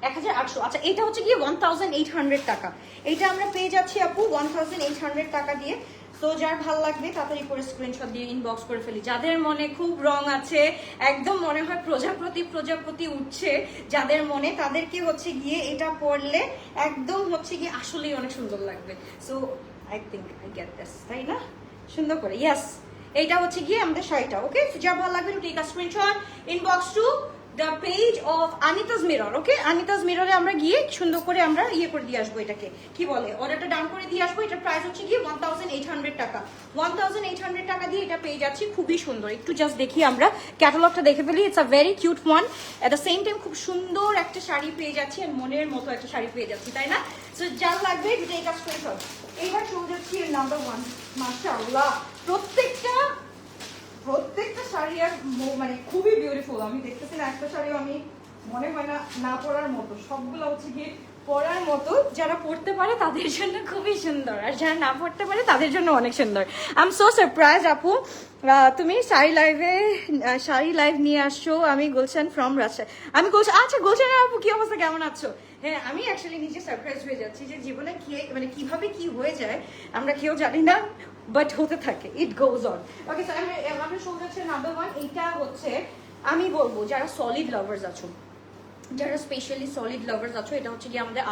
1800। আচ্ছা, এটা হচ্ছে গিয়ে 1800 টাকা। এটা আমরা পেয়ে যাচ্ছি আপু 1800 টাকা দিয়ে। তো যার ভালো লাগবে তাড়াতাড়ি করে স্ক্রিনশট দিয়ে ইনবক্স করে ফেলি। যাদের মনে খুব রং আছে, একদম মনে হয় প্রজাপতি প্রজাপতি উঠছে যাদের মনে, তাদেরকে হচ্ছে গিয়ে এটা পরলে একদম হচ্ছে গিয়ে আসলেই অনেক সুন্দর লাগবে। So I think I get this, তাই না? সুন্দর করে, ইয়েস। এইটা হচ্ছে গিয়ে আমাদের শাড়িটা। ওকে, যার ভালো লাগবে to take a screenshot, inbox to the page of Anita's Mirror. Okay, আনিতাস মিররে আমরা গিয়ে সুন্দর করে আমরা ইয়ে করে দিয়ে আসবো, এটাকে কি বলে, অর্ডারটা ডাউন করে দিয়ে আসবো। এটার প্রাইস হচ্ছে গিয়ে 1800 টাকা। 1800 টাকা দিয়ে এটা পেয়ে যাচ্ছি, খুবই সুন্দর। একটু জাস্ট দেখি আমরা ক্যাটালগটা দেখে ফেলি। It's a very cute one, at the same time খুব সুন্দর একটা শাড়ি পেয়ে যাচ্ছি, আর মনের মতো একটা শাড়ি পেয়ে যাচ্ছি, তাই না? সো যার লাগবে এটা স্ক্রিনশট। এইবার চলে যাচ্ছি নাম্বার 1। মাশাআল্লাহ, প্রত্যেকটা শাড়ি আর মানে খুবই বিউটিফুল। আমি দেখতেছি না একটা শাড়িও আমি মনে হয় না না পরার মতো, সবগুলো হচ্ছে গিয়ে পরার মতো। যারা পড়তে পারে তাদের জন্য খুবই সুন্দর, আর যারা না পড়তে পারে তাদের জন্য অনেক সুন্দর। আই এম সো সারপ্রাইজ আপু, তুমি শাড়ি লাইভ নিয়ে আসছো। আমি গুলশান ফ্রম রাজশাহী। আমি গুলশান, আচ্ছা গুলশানের আপু কি অবস্থা, কেমন আছো? হ্যাঁ, আমি অ্যাকচুয়ালি নিজে সারপ্রাইজ হয়ে যাচ্ছি যে জীবনে কি মানে কিভাবে কি হয়ে যায় আমরা কেউ জানি না, বাট হতে থাকে, ইট গোজ অন। ওকে, আমরা শুরু হচ্ছে নাম্বার 1। এইটা হচ্ছে আমি বলবো যারা সলিড লাভার্স আছো, যারা স্পেশালি সলিড লাভার্স আছো, এটা হচ্ছে কি আমাদের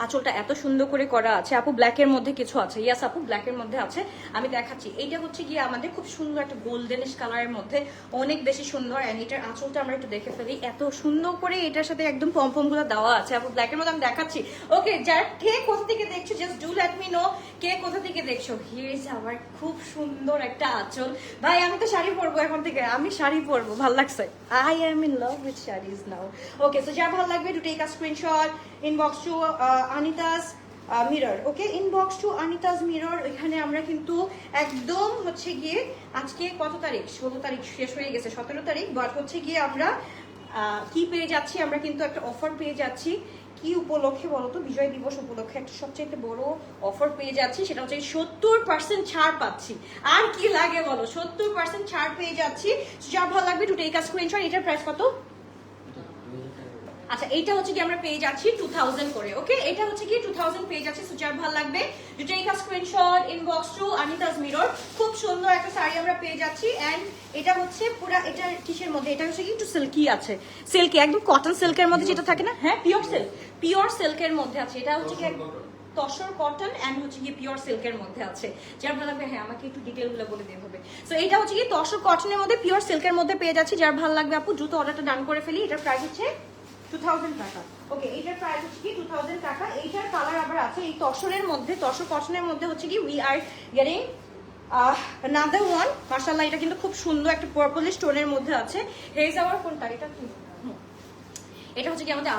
আঁচলটা এত সুন্দর করে করা আছে। আপু ব্ল্যাকের মধ্যে কিছু আছে? ইয়াস আপু, ব্ল্যাকের মধ্যে আছে, আমি দেখাচ্ছি। এইটা হচ্ছে গিয়ে আমাদের খুব সুন্দর একটা গোল্ডেনিশ কালারের মধ্যে, অনেক বেশি সুন্দর। অ্যান্ড এটার আঁচলটা আমরা একটু দেখে ফেলি, এত সুন্দর করে এটার সাথে একদম পমপম গুলো দেওয়া আছে। আপু ব্ল্যাকের মধ্যে আমি দেখাচ্ছি। ওকে, যারা কে কোথা থেকে দেখছো just do let me know, কে কোথা থেকে দেখছো। হিয়ার ইজ আওয়ার খুব সুন্দর একটা আঁচল। ভাই আমি তো শাড়ি পরবো এখন থেকে, আমি শাড়ি পরবো, ভাল লাগছে। I am in love with saris now. Okay, so যার ভালো লাগবে to take a screenshot, inbox to Anita's Mirror. Okay, inbox to Anita's Mirror. এখানে আমরা কিন্তু একদম হচ্ছে গিয়ে আজকে কত তারিখ, 16 তারিখ শেষ হয়ে গেছে, 17 তারিখ, বাট হচ্ছে গিয়ে আমরা কি পেয়ে যাচ্ছি, আমরা কিন্তু একটা অফার পেয়ে যাচ্ছি। কি উপলক্ষে বলো তো? বিজয় দিবস উপলক্ষে একটা সবচেয়ে বড় অফার পেয়ে যাচ্ছি, সেটা হচ্ছে 70% ছাড় পাচ্ছি। আর কি লাগে বলো, 70% ছাড় পেয়ে যাচ্ছি। যা ভালো লাগবে টু টেক আ স্ক্রিনশট। এটার প্রাইস কত? আচ্ছা, এইটা হচ্ছে কি আমরা পেয়ে যাচ্ছি 2000 করে। ওকে, এটা হচ্ছে কি 2000 পেয়ে যাচ্ছে। সো যার ভালো লাগবে to take a screenshot, inbox to Anita's Mirror. খুব সুন্দর একটা শাড়ি আমরা পেয়ে যাচ্ছি। এন্ড এটা হচ্ছে পুরো, এটা কিসের মধ্যে, এটা হচ্ছে কি একটু সিল্কি আছে, সিল্কি একদম কটন সিল্কের মধ্যে যেটা থাকে না, হ্যাঁ পিওর সিল্কের মধ্যে আছে। এটা হচ্ছে কি তসর কটন এন্ড হচ্ছে কি পিওর সিল্কের মধ্যে আছে। যার ভালো লাগবে, হ্যাঁ আমাকে একটু ডিটেল গুলো বলে দিতে হবে। সো এটা হচ্ছে কি তসর কটনের মধ্যে পিওর সিল্কের মধ্যে পেয়ে যাচ্ছি। যার ভালো লাগবে আপু দ্রুত অর্ডারটা ডান করে ফেলি। এটার প্রাইস হচ্ছে 2000 টাকা। ওকে, এইটার প্রাইস হচ্ছে কি 2000 টাকা। এইটার কালার আবার আছে এই তসরের মধ্যে, তসর কটনের মধ্যে হচ্ছে কি we are getting another one। মাশাআল্লাহ, এটা কিন্তু খুব সুন্দর একটা পার্পল স্টোনের মধ্যে আছে। হেজ আওয়ার কোনটা, এটা কি, এটা হচ্ছে কি আমাদের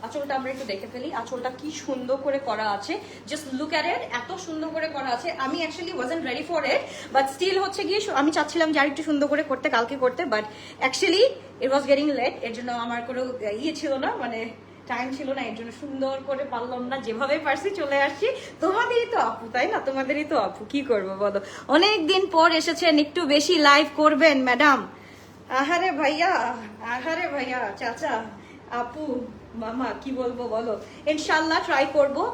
আঁচলটা আমরা একটু দেখে ফেলি। আঁচলটা কি সুন্দর করে করা আছে, জাস্ট লুক অ্যাট ইট, এত সুন্দর করে করা আছে। আমি actually wasn't ready for it, but still হচ্ছে গিয়ে আমি চাচ্ছিলাম যে আর একটু সুন্দর করে করতে, কালকে করতে, but actually it was getting late. এর জন্য আমার কোনো ইয়ে ছিল না, মানে টাইম ছিল না, এর জন্য সুন্দর করে পারলাম না, যেভাবে পারছি চলে আসছি। তোমাদেরই তো আপু, তাই না? তোমাদেরই তো আপু, কি করবো বলো? অনেকদিন পর এসেছেন, একটু বেশি লাইভ করবেন ম্যাডাম। আহারে ভাইয়া, চাচা, আপু, মামা, কি বলবো বলো। ইনশাল্লাহ ট্রাই করবো।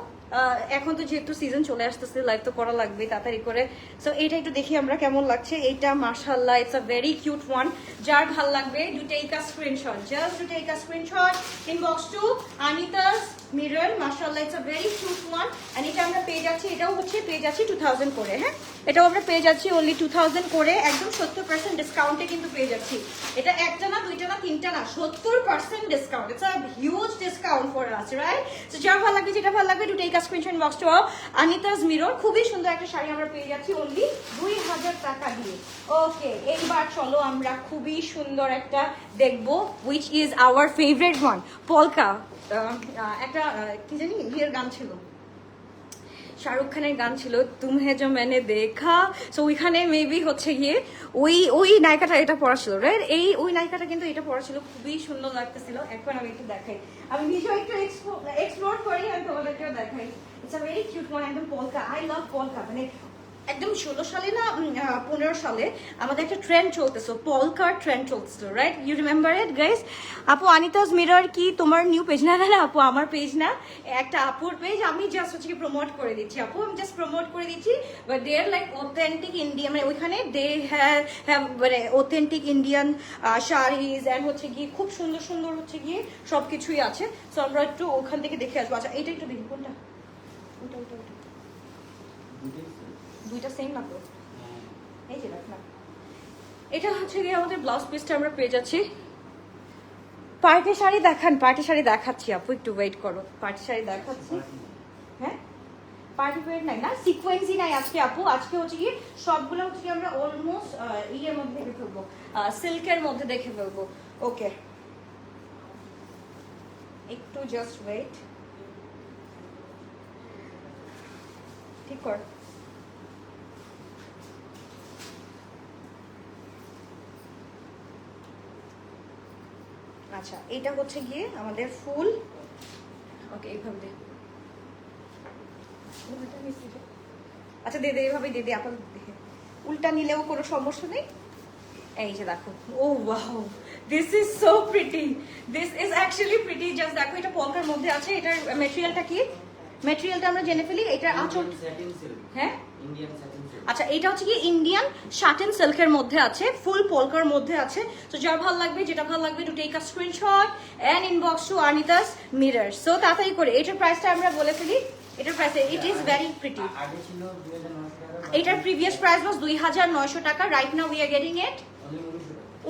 এখন তো যেহেতু সিজন চলে আসতেছে, লাইভ তো করা লাগবে তাড়াতাড়ি করে। সো এইটা একটু দেখি আমরা কেমন লাগছে। এইটা মাশাআল্লাহ, it's a very cute one. যার ভাল লাগবে do take a screenshot, just do take a screenshot, inbox to Anita's Mirror. মাশাআল্লাহ, it's a very cute one. And এটা আমরা পেয়ে যাচ্ছি, এটাও হচ্ছে পেয়ে যাচ্ছি 2000 করে। হ্যাঁ, এটাও আমরা পেয়ে যাচ্ছি অনলি 2000 করে, একদম 70% ডিসকাউন্টে কিন্তু পেয়ে যাচ্ছি। এটা একটা না, দুইটা না, তিনটা না, 70% discount. It's a huge discount for us, right? So যার ভালো লাগবে, যেটা ভালো লাগবে to take a screenshot, box to Anita's Mirror. খুবই সুন্দর একটা শাড়ি আমরা পেয়ে যাচ্ছি অনলি 2000 টাকা দিয়ে। ওকে, এইবার চলো আমরা খুবই সুন্দর একটা দেখবো, which is our favourite one, polka. একটা কি জানি ইয়ের গান ছিল, শাহরুখ খানের গান ছিল, তুমহে জো मैंने দেখা। সো ওইখানে মেবি হচ্ছে গিয়ে ওই নায়িকাটা এটা পড়া ছিল, রাইট? ওই নায়িকাটা কিন্তু এটা পড়া ছিল, খুবই সুন্দর লাগতেছিল। এখন আমি একটু দেখাই, আমি নিজেও একটু এক্সপ্লোর করি আর তোমাদেরকেও দেখাই। It's a very cute one, একদম পলকা। I love পলকা। মানে একদম 16 সালে না 15 সালে আমাদের একটা ট্রেন্ড চলতেছিল, পলকার ট্রেন্ড চলতেছিল, right? You remember it guys? আপু আনিতাস মিরর কি তোমার নিউ পেজ? না না না আপু, আমার পেজ না, একটা আপুর পেজ। আমি জাস্ট হচ্ছে প্রমোট করে দিচ্ছি আপু, আমি জাস্ট প্রমোট করে দিচ্ছি। But they are like authentic Indian, মানে ওইখানে দে হ্যাভ মানে অথেন্টিক ইন্ডিয়ান শাড়িজ অ্যান্ড হচ্ছে গিয়ে খুব সুন্দর সুন্দর হচ্ছে গিয়ে সব কিছুই আছে। সো আমরা একটু ওখান থেকে দেখে আসবো। আচ্ছা এইটা একটু দেখি, কোনটা? ওটা ওটা ওটা দুইটা সেম না তো? এই যে দেখ না, এটা হচ্ছে গিয়ে আমাদের ব্লাউজ পিসটা আমরা পেয়ে যাচ্ছি। পার্টি শাড়ি দেখান, পার্টি শাড়ি দেখাচ্ছি আপু, একটু ওয়েট করো, পার্টি শাড়ি দেখাচ্ছি। হ্যাঁ পার্টি ওয়েট নাই না, সিকোয়েন্সি নাই আজকে আপু। আজকে হচ্ছে কি সবগুলো হচ্ছে কি আমরা অলমোস্ট ইয়ের মধ্যে দেখে ফেলবো, সিল্কের মধ্যে দেখে ফেলবো। ওকে একটু জাস্ট ওয়েট, ঠিক কর। আচ্ছা এটা হচ্ছে গিয়ে আমাদের ফুল। ওকে এইভাবে দে, আচ্ছা দে দে এইভাবে দে দে, আপাতত দেখে উল্টা নিলেও কোনো সমস্যা নেই। এই যে দেখো, oh wow, this is so pretty, this is actually pretty. Just দেখো এটা পলকার মধ্যে আছে। এটার ম্যাটেরিয়ালটা কি? ম্যাটেরিয়ালটা আমরা জেনে ফেলি। এটা আঁচল, হ্যাঁ আচ্ছা এটা হচ্ছে কি ইন্ডিয়ান শাটিন সিল্কের মধ্যে আছে, ফুল পলকার মধ্যে আছে। তো যার ভালো লাগবে, যেটা ভালো লাগবে, to take a screenshot and inbox to Anita's Mirror. So তাড়াতাড়ি করে এটার প্রাইসটা আমরা বলে ফেলি। এটার price it is very pretty. এটার প্রিভিয়াস প্রাইস ওয়াজ 2900 টাকা। Right now we are getting it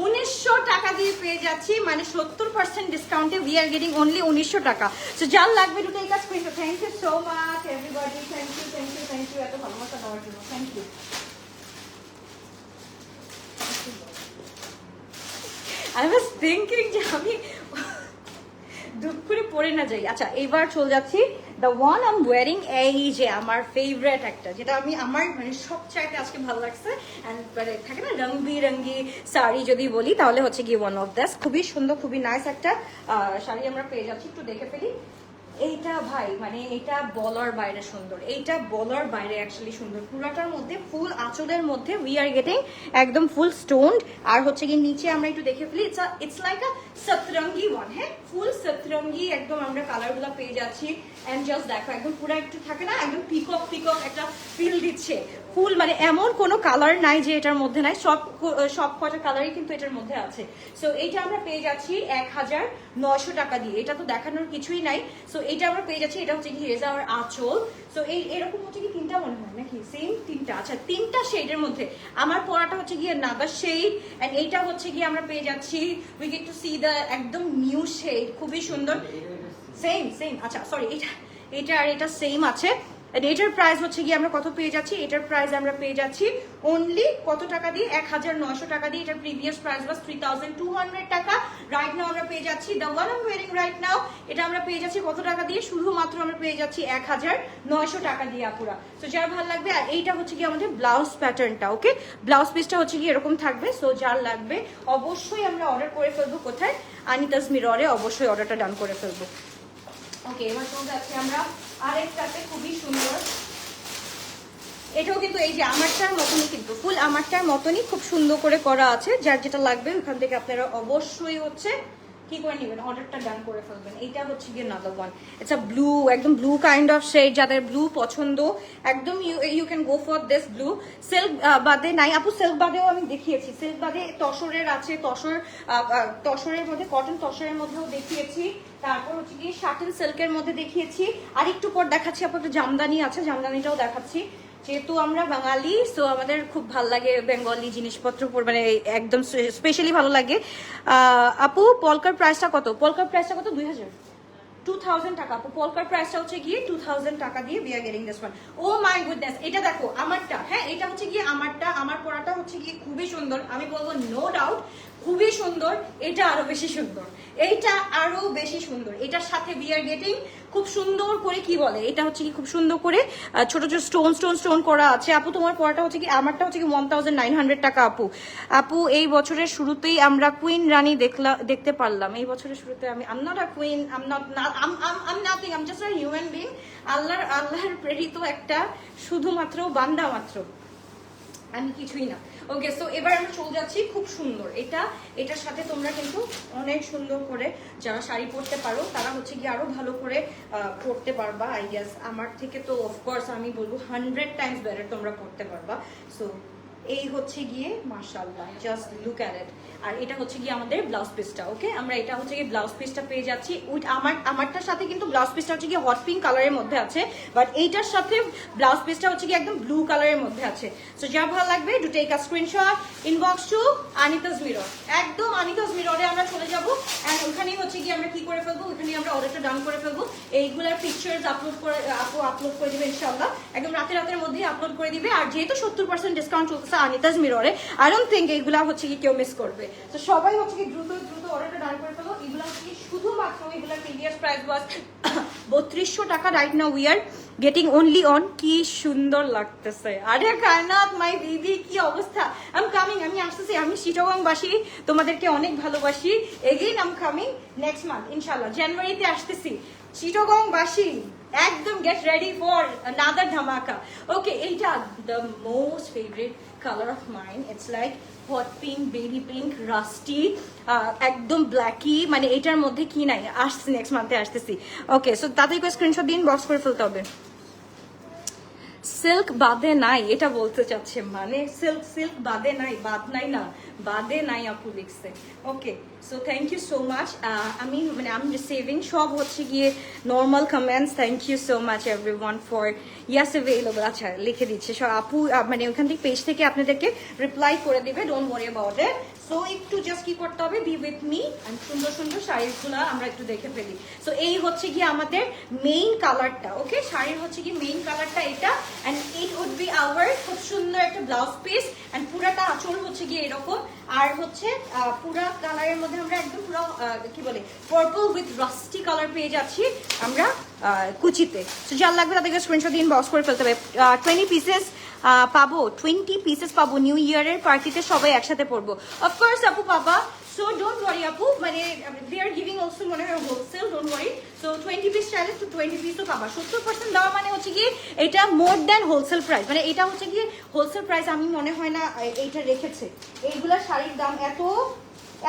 1900 টাকা দিয়ে পেয়ে যাচ্ছি, মানে 70% ডিসকাউন্টে উই আর গেটিং অনলি 1900 টাকা। সো যার লাগবে to take a screenshot. Thank you so much everybody, thank you thank you thank you এত ভালোবাসা দেওয়ার জন্য, thank you. I was thinking যে আমি দুঃখ করে পড়ে না যাই। আচ্ছা এবার চলে যাচ্ছি the one I am wiring, এই যে আমার ফেভারিট একটা, যেটা আমি আমার মানে সবচাইতে আজকে ভালো লাগছে। অ্যান্ড মানে থাকে না রং বিরঙ্গি শাড়ি যদি বলি, তাহলে হচ্ছে গিয়ে ওয়ান অফ দ্যাস। খুবই সুন্দর, খুবই নাইস একটা শাড়ি আমরা পেয়ে যাচ্ছি। একটু দেখে ফেলি। এইটা ভাই মানে এটা বলার বাইরে সুন্দর, এইটা বলার বাইরে অ্যাকচুয়ালি সুন্দর। পুরাটার মধ্যে ফুল আঁচলের মধ্যে উই আর গেটিং একদম ফুল স্টোনড। আর হচ্ছে কি নিচে আমরা একটু দেখে ফেলি, ইটস লাইক আ সতরঙ্গি ওয়ান। হ্যাঁ ফুল সতরঙ্গি একদম আমরা কালারগুলো পেয়ে যাচ্ছি। এন্ড জাস্ট দেখো একদম পুরো একটু থাকে না, একদম পিকক পিকক একটা ফিল দিচ্ছে। ফুল মানে এমন কোনো কালার নাই যে এটার মধ্যে নাই, সব কটা কালারই কিন্তু এটার মধ্যে আছে। সো এইটা আমরা পেয়ে যাচ্ছি 1900 টাকা দিয়ে। এটা তো দেখানোর কিছুই নাই। সো এইটা আমরা পেয়ে যাচ্ছি। এটা হচ্ছে কি আর আঁচল। সো এই এরকম হচ্ছে কি তিনটা মনে হয় নাকি? সেম তিনটা, আচ্ছা তিনটা শেডের মধ্যে। আমার পরাটা হচ্ছে গিয়ে নাগা শেড, এন্ড এইটা হচ্ছে গিয়ে আমরা পেয়ে যাচ্ছি we get to see the একদম নিউ শেড, খুবই সুন্দর। সেম সেম, আচ্ছা সরি এটা আর এটা সেম আছে। এটার প্রাইস হচ্ছে গিয়ে আমরা কত পেয়ে যাচ্ছি? এটার প্রাইস আমরা পেয়ে যাচ্ছি অনলি কত টাকা দিয়ে? 1900 টাকা দিয়ে। এটার প্রিভিয়াস প্রাইস ওয়াজ 3200 টাকা। রাইট নাও আমরা পেয়ে যাচ্ছি the one I am wearing right now, এটা আমরা পেয়ে যাচ্ছি কত টাকা দিয়ে? শুধুমাত্র আমরা পেয়ে যাচ্ছি 1900 টাকা দিয়ে আপুরা। তো যার ভালো লাগবে। আর এইটা হচ্ছে কি আমাদের ব্লাউজ প্যাটার্নটা। ওকে ব্লাউজ পিসটা হচ্ছে কি এরকম থাকবে। সো যার লাগবে অবশ্যই আমরা অর্ডার করে ফেলবো। কোথায়? আনিতাস মিররে অবশ্যই অর্ডারটা ডান করে ফেলবো। ওকে এবার চলে যাচ্ছি আমরা আরেকটাতে, খুবই সুন্দর। এটাও কিন্তু এই যে আমারটার মতনই, কিন্তু ফুল আমারটার মতনই খুব সুন্দর করে করা আছে। যার যেটা লাগবে ওখান থেকে আপনারা অবশ্যই হচ্ছে কি করে নেবেন, অর্ডারটা ডান করে ফেলবেন। এইটা হচ্ছে গিয়ে another one, it's a blue, একদম ব্লু কাইন্ড অফ শেড। যাদের ব্লু পছন্দ একদম you can go for this blue. Silk বাদে নাই আপু, সিল্ক বাদেও আমি দেখিয়েছি। সিল্ক বাদে তসরের আছে, তসরের মধ্যে কটন তসরের মধ্যেও দেখিয়েছি। তারপর হচ্ছে গিয়ে শাটিন সিল্কের মধ্যে দেখিয়েছি। আর একটু পর দেখাচ্ছি আপনাদের জামদানি আছে, জামদানিটাও দেখাচ্ছি। যেহেতু আমরা বাঙালি, সো আমাদের খুব ভালো লাগে বেঙ্গলি জিনিসপত্র, মানে একদম স্পেশালি ভালো লাগে। আপু পলকার প্রাইসটা কত? পলকার প্রাইসটা কত? 2000 টাকা আপু। পলকার প্রাইসটা হচ্ছে গিয়ে 2000 টাকা দিয়ে we are getting this one. Oh my goodness, এটা দেখো আমারটা। হ্যাঁ এটা হচ্ছে গিয়ে আমারটা, আমার পরাটা হচ্ছে গিয়ে খুবই সুন্দর। আমি বলবো নো ডাউট খুবই সুন্দর, এটা আরো বেশি সুন্দর, এইটা আরো বেশি সুন্দর। এটার সাথে উই আর গেটিং খুব সুন্দর করে কি বলে, এটা হচ্ছে কি খুব সুন্দর করে ছোট ছোট স্টোন করা আছে। আপু তোমার পরাটা হচ্ছে কি, আমারটা হচ্ছে কি 1900 টাকা। আপু এই বছরের শুরুতেই আমরা কুইন রানী দেখতে পারলাম। এই বছরের শুরুতে I'm not a queen, I'm nothing, I'm just a human being. আল্লাহর প্রেরিত একটা শুধুমাত্র বান্দা মাত্র, আমি কিছুই না। ওকে, সো এবার আমরা চলে যাচ্ছি, খুব সুন্দর এটার সাথে তোমরা কিন্তু অনেক সুন্দর করে যারা শাড়ি পরতে পারো তারা হচ্ছে কি আরো ভালো করে পরতে পারবা। আই গেস আমার থেকে তো অফকোর্স আমি বলবো 100 টাইমস বেটার তোমরা পরতে পারবা। সো এই হচ্ছে গিয়ে মাশাআল্লাহ, জাস্ট লুক অ্যাট ইট। আর এটা হচ্ছে গিয়ে আমাদের ব্লাউজ পিসটা। ওকে, আমরা এটা হচ্ছে গিয়ে ব্লাউজ পিসটা পেয়ে যাচ্ছি। উইথ আমারটার সাথে কিন্তু ব্লাউজ পিসটা হচ্ছে গিয়ে হট পিঙ্ক কালারের মধ্যে আছে, বাট এইটার সাথে ব্লাউজ পিসটা হচ্ছে গিয়ে একদম ব্লু কালারের মধ্যে আছে। সো যা ভালো লাগবে do take a screenshot, inbox to Anita's Mirror. একদম আনিতাস মিররে আমরা চলে যাবো, এন্ড ওখানেই হচ্ছে গিয়ে আমরা কি করে ফেলবো, ওখানে আমরা অর্ডারটা ডান করে ফেলবো। এইগুলার পিকচার্স আপলোড করে দিবে ইনশাআল্লাহ, একদম রাতের মধ্যেই আপলোড করে দিবে। আর যেহেতু 70% ডিসকাউন্ট চলতেছে আনিতাস মিররে, আই ডোন্ট থিঙ্ক এইগুলা হচ্ছে কি কেউ মিস করবে। তো সবাই হচ্ছে কি দ্রুত অর্ডারটা ডান করে ফেলো। এগুলো হচ্ছে কি শুধুমাত্র এগুলোর প্রিভিয়াস প্রাইস ওয়াজ 3200 টাকা, right now we are getting only on. কি সুন্দর লাগতেছে, আরে কায়নাত মাই বেবি, কি অবস্থা। আই এম কামিং, আমি আসতেছি, আমি চিটাগংবাসী, তোমাদেরকে অনেক ভালোবাসি। Again I am coming next month ইনশাআল্লাহ, জানুয়ারিতে আসতেছি। চিটাগংবাসী একদম গেট রেডি ফর another ধামাকা। ওকে, এইটা the most favourite colour of mine, it's like hot pink, baby pink, rusty, একদম ব্ল্যাকি, মানে এটার মধ্যে কি নাই, আসছে নেক্সট মান্থে আসতেছি। ওকে, সো তাড়াতাড়ি করে স্ক্রিনশট দিন, বক্স করে ফেলতে হবে। সিল্ক বাদে নাই এটা বলতে চাচ্ছে, মানে সিল্ক বাদে নাই, বাদ নাই না, বাদে নাই আপু লিখছে। Okay, so thank you so much. আমি রিসিভিং সব হচ্ছে গিয়ে normal comments. Thank you so much everyone for yes available. আচ্ছা, লিখে দিচ্ছে সব আপু, মানে ওখান থেকে পেজ থেকে আপনাদেরকে রিপ্লাই করে দিবে, don't worry about it. So একটু জাস্ট কি করতে হবে, বি উইথ মি, সুন্দর সুন্দর শাড়িগুলো আমরা একটু দেখে ফেলি। সো এই হচ্ছে গিয়ে আমাদের মেইন কালারটা। ওকে, শাড়ির হচ্ছে কি মেইন কালারটা এটা, and it would be our খুব সুন্দর একটা ব্লাউজ পিস, এন্ড পুরাটা আঁচল হচ্ছে গিয়ে এরকম। আর হচ্ছে পুরা কালারের মধ্যে আমরা একদম পুরো কি বলে পার্পল উইথ রাস্টি কালার পেয়ে যাচ্ছি আমরা কুচিতে। সো যার লাগবে তাদেরকে স্ক্রিনশট দিন, বক্স করে ফেলতে হবে। 20 পিসেস পাবো, 20 পিসেস পাবো নিউ ইয়ারের পার্টিতে, সবাই একসাথে পরবো। অফকোর্স আপু পাবা, সো ডোন্ট ওয়ারি আপু, মানে দে আর গিভিং অলসো মনে হয় wholesale, don't worry. So 20 piece চাইলে তো 20 পিসও পাবা। 70% দেওয়া মানে হচ্ছে গিয়ে এটা মোর দ্যান হোলসেল প্রাইস, মানে এটা হচ্ছে গিয়ে হোলসেল প্রাইস আমি মনে হয় না এইটা রেখেছে। এইগুলা শাড়ির দাম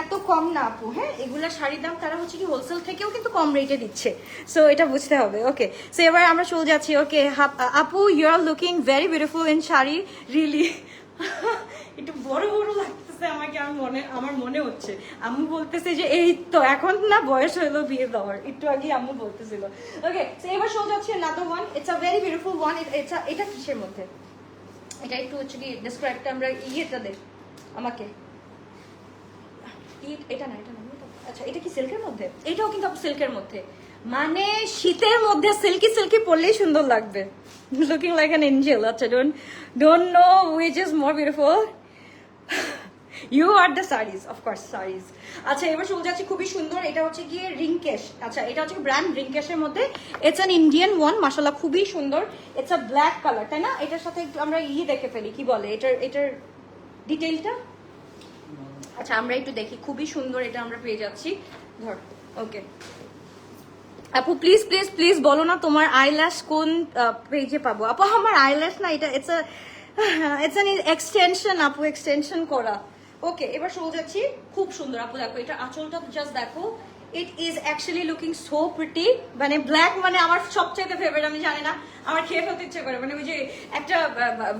এত কম না আপু। হ্যাঁ, এগুলা শাড়ির দাম তারা হচ্ছে কি হোলসেল থেকেও কিন্তু কম রেটে দিচ্ছে, সো এটা বুঝতে হবে। ওকে, সো এবার আমরা চলে যাচ্ছি। ওকে আপু, you are looking very beautiful in sari, really. একটু বড় বড় লাগতেছে আমাকে, আমার মনে হচ্ছে আম্মু বলতেছে যে এই তো এখন না বয়স হলো বিয়ে দেওয়ার, একটু আগে আম্মু বলতেছিল। ওকে, সো এবার চলে যাচ্ছে another one, it's a very beautiful one. এটা কিসের মধ্যে, এটা একটু হচ্ছে কি ডেসক্রাইবটা আমরা ইয়েটা দে আমাকে। এটা না, আচ্ছা এটা কি সিল্কের মধ্যে? এটাও কিন্তু সিল্কের মধ্যে, মানে শীতের মধ্যে সিল্কি পরলেই সুন্দর লাগবে, লুকিং লাইক অ্যান এঞ্জেল। আচ্ছা, don't know which is more beautiful, you are the saris, of course saris. আচ্ছা, এবার চলে যাচ্ছি, খুবই সুন্দর। এটা হচ্ছে গিয়ে রিংকেশ। আচ্ছা, এটা হচ্ছে ব্র্যান্ড রিংকেশের মধ্যে, ইটস অ্যান ইন্ডিয়ান ওয়ান, মাশাআল্লাহ খুবই সুন্দর। ইটস আ ব্ল্যাক কালার, তাই না? এটার সাথে একটু আমরা দেখে ফেলি, কি বলে এটার ডিটেইলটা। আচ্ছা, আমরা একটু দেখি, খুবই সুন্দর এটা আমরা পেয়ে যাচ্ছি। ধর, ওকে আপু প্লিজ প্লিজ প্লিজ বলো না তোমার আইল্যাশ কোন পেজে পাবো। আপু আমার আইল্যাশ না, এটা ইটস অ্যান এক্সটেনশন আপু, এক্সটেনশন করা। ওকে, এবার চলে যাচ্ছি, খুব সুন্দর আপু, দেখো এটা আঁচলটা জাস্ট দেখো, it is actually looking so pretty. মানে ব্ল্যাক মানে আমার সবচেয়ে ফেভারিট, আমি জানি না আমার খেয়ে ফেলতে ইচ্ছে করে। মানে ওই যে একটা